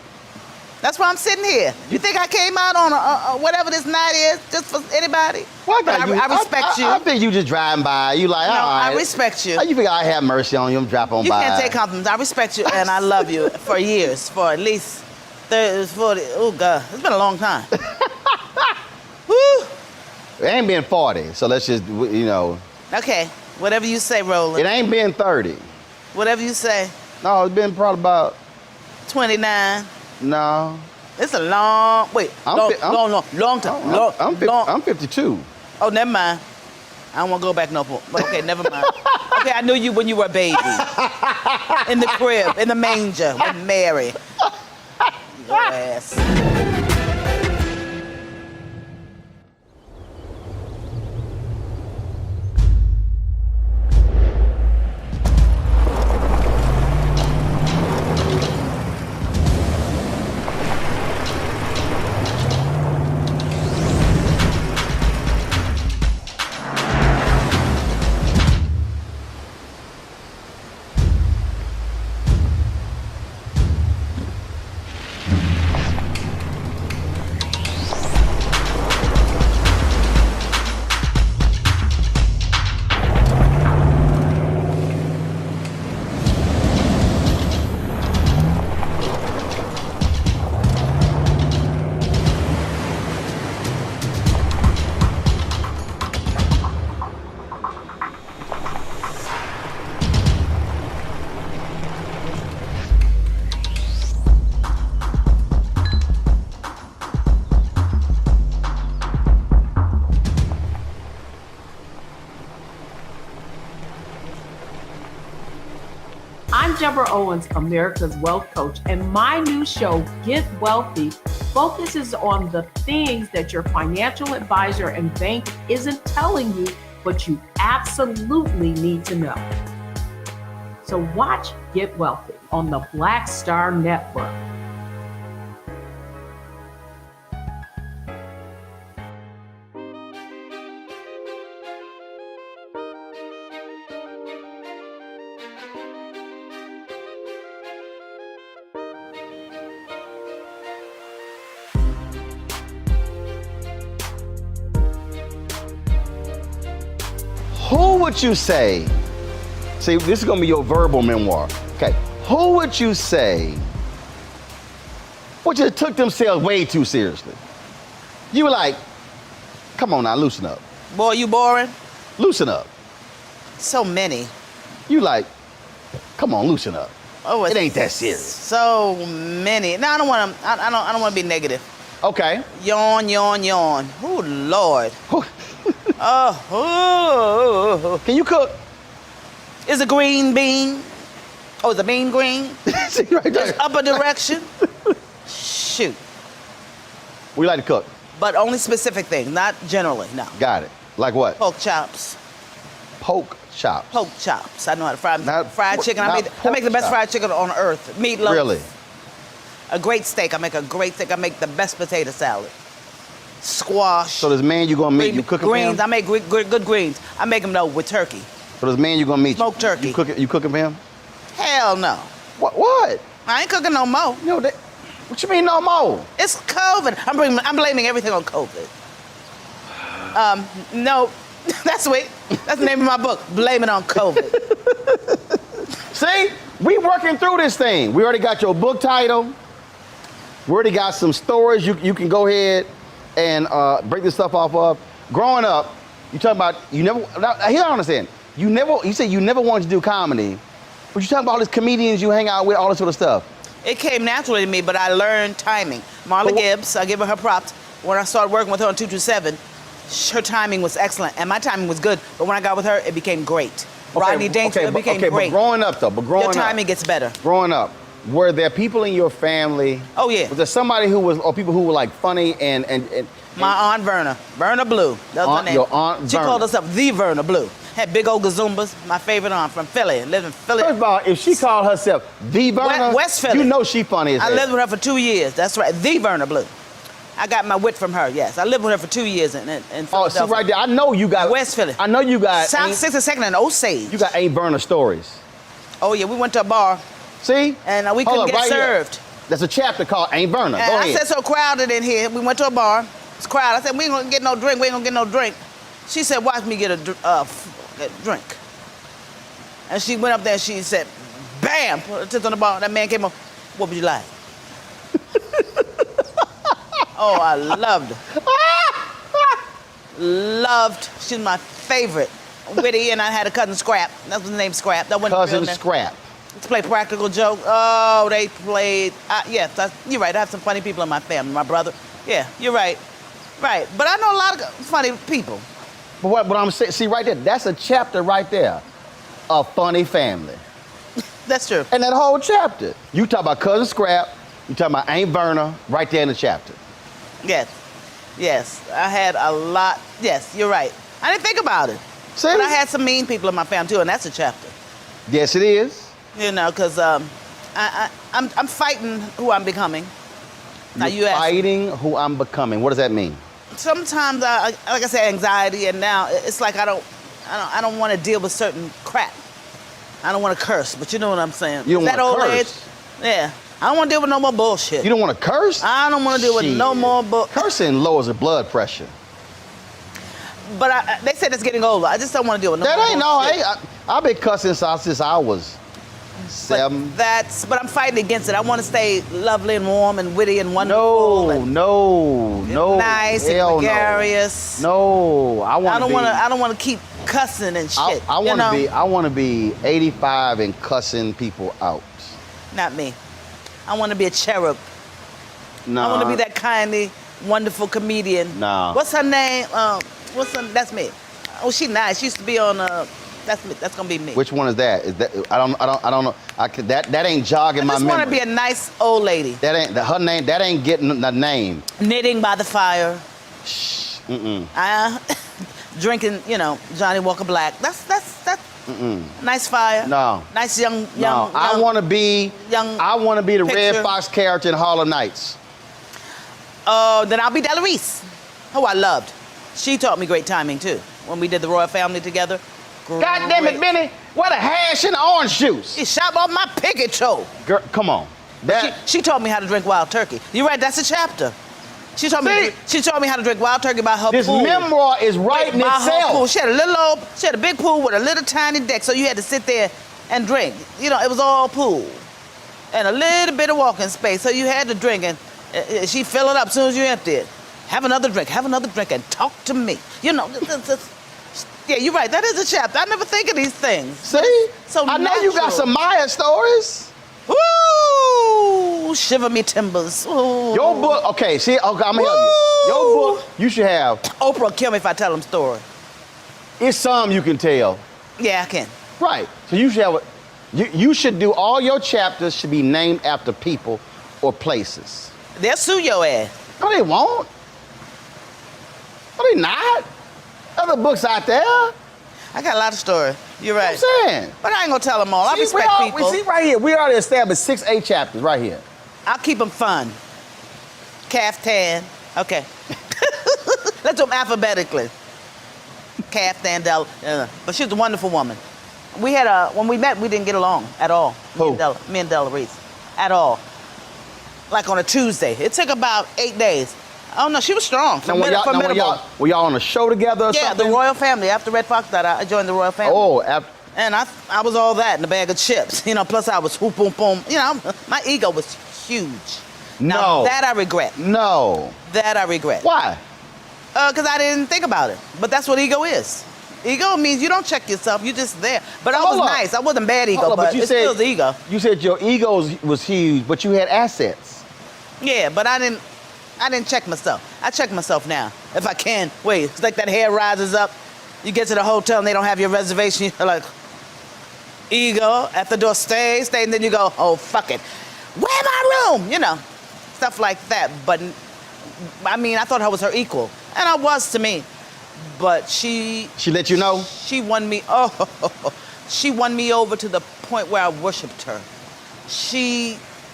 That's why I'm sitting here. You think I came out on a whatever this night is, just for anybody? Well, I respect you. I think you just driving by. You like, no, all right. I respect you. You think I have mercy on you? I'm drop on you by. You can't take compliments. I respect you, and I love you for years, for at least 30, 40. Oh, God. It's been a long time. Woo! It ain't been 40, so let's just, Okay. Whatever you say, Roland. It ain't been 30. Whatever you say. No, it's been probably about 29. No. It's a long, long time. I'm 52. Oh, never mind. I don't want to go back no more. But okay, never mind. Okay, I knew you when you were a baby. In the crib, in the manger with Mary. Your ass. I'm Deborah Owens, America's Wealth Coach, and my new show, Get Wealthy, focuses on the things that your financial advisor and bank isn't telling you, but you absolutely need to know. So watch Get Wealthy on the Black Star Network. Who would you say, see, this is gonna be your verbal memoir. Okay, who would you say, just took themselves way too seriously? You were like, come on now, loosen up. Boy, you boring? Loosen up. So many. You like, come on, loosen up. Oh, it ain't that serious. So many. No, I don't want to. I don't want to be negative. Okay. Yawn, yawn, yawn. Oh Lord. Oh. Can you cook? Is a green bean? Oh, is a bean green? See right there. Just upper direction. Shoot. We like to cook. But only specific things, not generally. No. Got it. Like what? Pork chops. Pork chops. Pork chops. I know how to fry Not fried chicken. I make the best fried chicken on earth. Meatloaf. Really? A great steak. I make a great steak. I make the best potato salad. Squash. So this man you gonna meet, you cooking greens. for him? I make good greens. I make them though with turkey. So this man you gonna meet, smoked turkey. You cooking for him? Hell no. What? I ain't cooking no more. No, what you mean no more? It's COVID. I'm blaming everything on COVID. No, that's sweet. That's the name of my book. Blame it on COVID. See, we working through this thing. We already got your book title. We already got some stories you can go ahead and break this stuff off of. Growing up, you talking about you never. Now, here I understand. You said you never wanted to do comedy, but you talking about all these comedians you hang out with, all this sort of stuff. It came naturally to me, but I learned timing. Marla Gibbs, I give her props. When I started working with her on 227, her timing was excellent, and my timing was good. But when I got with her, it became great. Rodney Dangerfield became great. But growing up though, your timing gets better. Growing up, were there people in your family? Oh yeah. Was there somebody or people who were like funny and my Aunt Verna Blue. That was her name. Your Aunt Verna. She called herself the Verna Blue. Had big old gazumbas. My favorite aunt from Philly. Lived in Philly. First of all, if she called herself the Verna, West Philly. You know she funny as hell. I lived with her for 2 years. That's right. The Verna Blue. I got my wit from her, yes. I lived with her for 2 years in Philadelphia. Oh, see right there. I know you got West Philly. I know you got South 62nd and Osage. You got Aunt Verna stories. Oh yeah, we went to a bar. See? And we couldn't get served. Here. There's a chapter called Aunt Verna. And Go ahead. I said so crowded in here. We went to a bar. It's crowded. I said, we ain't gonna get no drink. We ain't gonna get no drink. She said, watch me get a drink. And she went up there and she said, bam, put her tits on the bar. That man came up, what would you like? Oh, I loved her. Loved. She's my favorite. Witty, and I had a cousin Scrap. That was the name Scrap. That wasn't Cousin Scrap. To play practical joke. Oh, they played. Yes, you're right. I have some funny people in my family. My brother. Yeah, you're right. Right. But I know a lot of funny people. But what I'm saying, see right there, that's a chapter right there. A funny family. That's true. And that whole chapter. You talk about Cousin Scrap, you talk about Aunt Verna, right there in the chapter. Yes. Yes. I had a lot. Yes, you're right. I didn't think about it. See? But I had some mean people in my family too, and that's a chapter. Yes, it is. You know, because I'm fighting who I'm becoming. Now you ask. Fighting who I'm becoming. What does that mean? Sometimes, like I said, anxiety, and now it's like I don't want to deal with certain crap. I don't want to curse, but you know what I'm saying. You don't want to old curse? Age? Yeah. I don't want to deal with no more bullshit. You don't want to curse? I don't want to deal with no more bullshit. Cursing lowers the blood pressure. But they said it's getting older. I just don't want to deal with no more bullshit. I've been cussing since I was 7. But I'm fighting against it. I want to stay lovely and warm and witty and wonderful. No. Nice and gregarious. No, I don't want to keep cussing and shit. I want to be 85 and cussing people out. Not me. I want to be a cherub. No. I want to be that kindly, wonderful comedian. No. What's her name? That's me. Oh, she nice. She used to be on That's gonna be me. Which one is that? Is that I don't know. That ain't jogging my memory. I just want to be a nice old lady. That ain't her name. That ain't getting the name. Knitting by the fire. Shh. Drinking, Johnny Walker Black. That's nice fire. No. Nice young. I want to be the picture. Red Fox character in Harlem Nights. Oh, then I'll be Delarice, who I loved. She taught me great timing too. When we did the Royal Family together. God damn it, Benny! What a hash and orange juice. She shot off my picket toe. Girl, come on. She taught me how to drink wild turkey. You're right. That's a chapter. She taught me how to drink wild turkey by her this pool. This memoir is writing itself. Her pool. She had a big pool with a little tiny deck, so you had to sit there and drink. It was all pool. And a little bit of walking space, so you had to drink, and she fill it up as soon as you empty it. Have another drink, and talk to me. Yeah, you're right, that is a chapter. I never think of these things. See? So I know you got some Maya stories. Ooh, shiver me timbers. Ooh. Your book, I'm gonna help you. Your book, you should have. Oprah will kill me if I tell them story. It's some you can tell. Yeah, I can. Right. So you should have you should do all your chapters should be named after people or places. They'll sue your ass. No, they won't. No, they not. Other books out there. I got a lot of stories. You're right. You know what I'm saying? But I ain't gonna tell them all. I respect people. We see right here, we already established 6 8 chapters right here. I'll keep them fun. Caftan. Okay. Let's do them alphabetically. Caftan, but she's a wonderful woman. We had when we met, we didn't get along at all. Who? Me and Delarice. At all. Like on a Tuesday. It took about 8 days. Oh no, she was strong. Were y'all on a show together or something? Yeah, the Royal Family. After Red Fox died, I joined the Royal Family. Oh, and I was all that in a bag of chips. Plus I was whoop, boom, boom. My ego was huge. Now, that I regret. No. That I regret. Why? Because I didn't think about it. But that's what ego is. Ego means you don't check yourself. You're just there. But I was nice. I wasn't bad ego, but it's still the ego. You said your ego was huge, but you had assets. Yeah, but I didn't check myself. I check myself now, if I can. Wait, it's like that hair rises up. You get to the hotel and they don't have your reservation. You're like, ego, at the door, stay, and then you go, oh, fuck it. Where's my room? Stuff like that. But, I thought I was her equal. And I was to me. But she let you know? She won me, she won me over to the point where I worshiped her.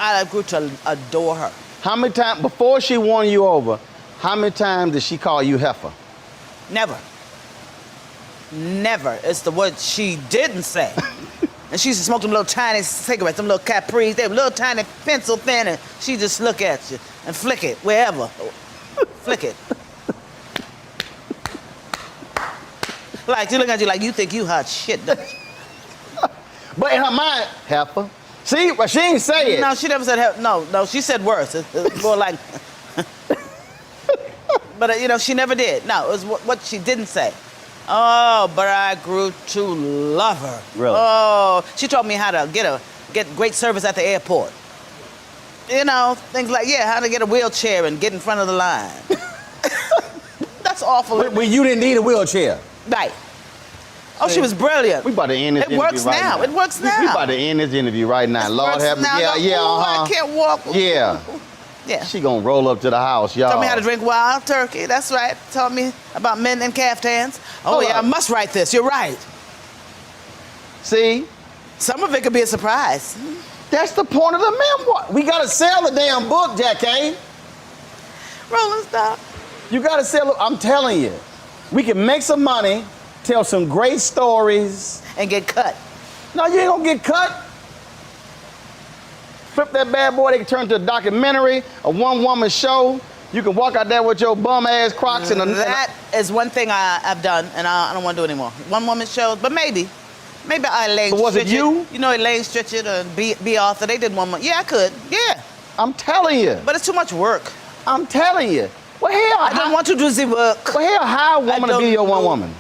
I grew to adore her. How many times, before she won you over, how many times did she call you heifer? Never. Never. It's the word she didn't say. And she used to smoke them little tiny cigarettes, them little Capris. They were little tiny pencil thin, and she just look at you and flick it wherever. Flick it. Like, she look at you like you think you hot shit, don't you? But in her mind, heifer. See, but she ain't say it. No, she never said heifer. No, she said worse. It's more like... But, she never did. No, it was what she didn't say. Oh, but I grew to love her. Really? Oh, she taught me how to get great service at the airport. Things like, how to get a wheelchair and get in front of the line. That's awful. But you didn't need a wheelchair. Right. Oh, she was brilliant. We about to end this interview right now. It works now. We about to end this interview right now. Lord have me. I can't walk. Yeah. Yeah. She gonna roll up to the house, y'all. Taught me how to drink wild turkey. That's right. Taught me about men and caftans. Oh, I must write this. You're right. See? Some of it could be a surprise. That's the point of the memoir. We gotta sell the damn book, Jackée. Roland, stop. You gotta sell it. I'm telling you. We can make some money, tell some great stories. And get cut. No, you ain't gonna get cut. Flip that bad boy, they can turn to a documentary, a one-woman show. You can walk out there with your bum-ass Crocs and That is one thing I've done, and I don't want to do anymore. One-woman shows, but maybe Elaine But was it you? You know Elaine Stritchett and B. Arthur, they did one more. Yeah, I could, yeah. I'm telling you. But it's too much work. I'm telling you. Well, hell, I don't want to do the work. Well, hell, hire a woman to be your one woman.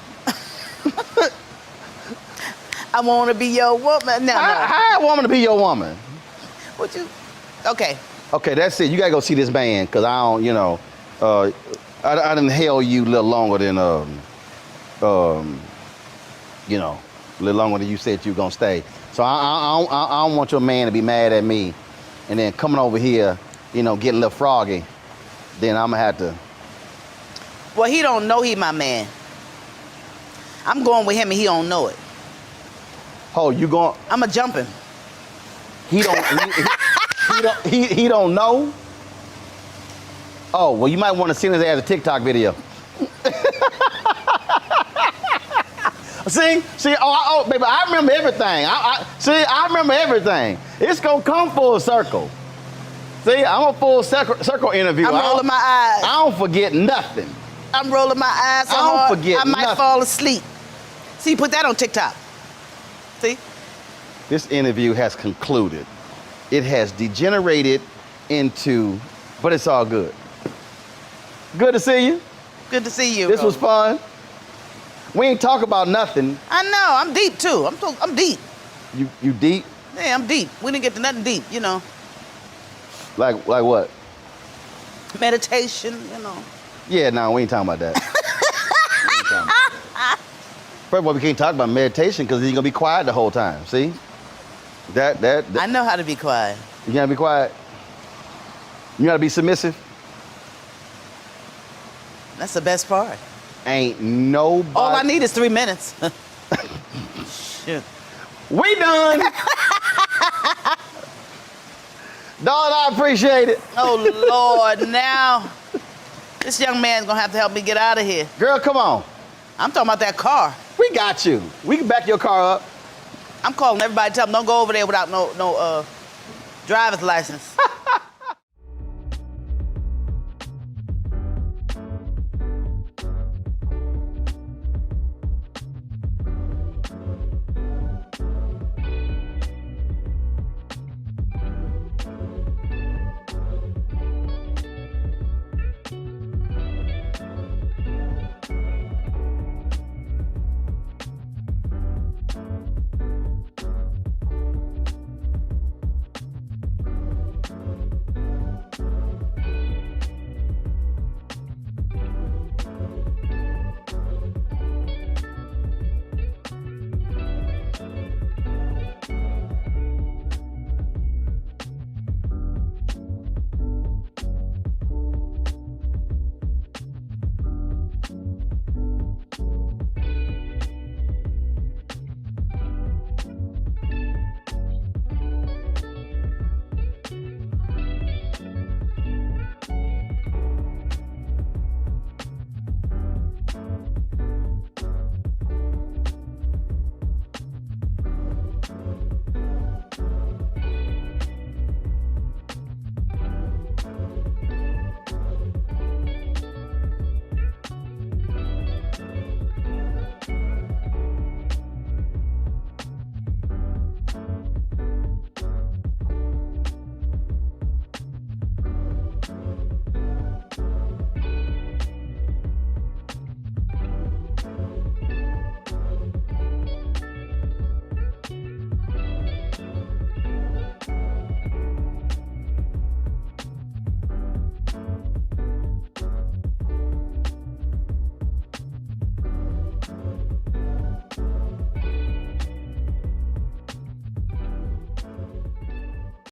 I want to be your woman. No. Hire a woman to be your woman. Would you? Okay. Okay, that's it. You gotta go see this band, cause I don't, I didn't hail you a little longer than, a little longer than you said you were gonna stay. So I don't want your man to be mad at me, and then coming over here, you know, getting a little froggy. Then I'm gonna have to. Well, he don't know he my man. I'm going with him and he don't know it. Oh, you going? I'ma jump him. He don't. he don't know. Oh, well, you might want to send his ass a TikTok video. See, oh, baby, I remember everything. I remember everything. It's gonna come full circle. See, I'm a full circle interview. I'm rolling my eyes. I don't forget nothing. I'm rolling my eyes so I don't hard, forget I might nothing. fall asleep. See, put that on TikTok. See? This interview has concluded. It has degenerated into, but it's all good. Good to see you. Good to see you. This was fun. We ain't talk about nothing. I know. I'm deep too. I'm deep. You deep? Yeah, I'm deep. We didn't get to nothing deep, you know. Like what? Meditation, you know. Yeah, no, we ain't talking about that. We ain't talking about that. First of all, we can't talk about meditation because he's gonna be quiet the whole time. See? That. I know how to be quiet. You gotta be quiet. You gotta be submissive. That's the best part. Ain't nobody. All I need is 3 minutes. Shit. We done. Dog, I appreciate it. Oh, Lord, now this young man's gonna have to help me get out of here. Girl, come on. I'm talking about that car. We got you. We can back your car up. I'm calling everybody, tell them don't go over there without no driver's license.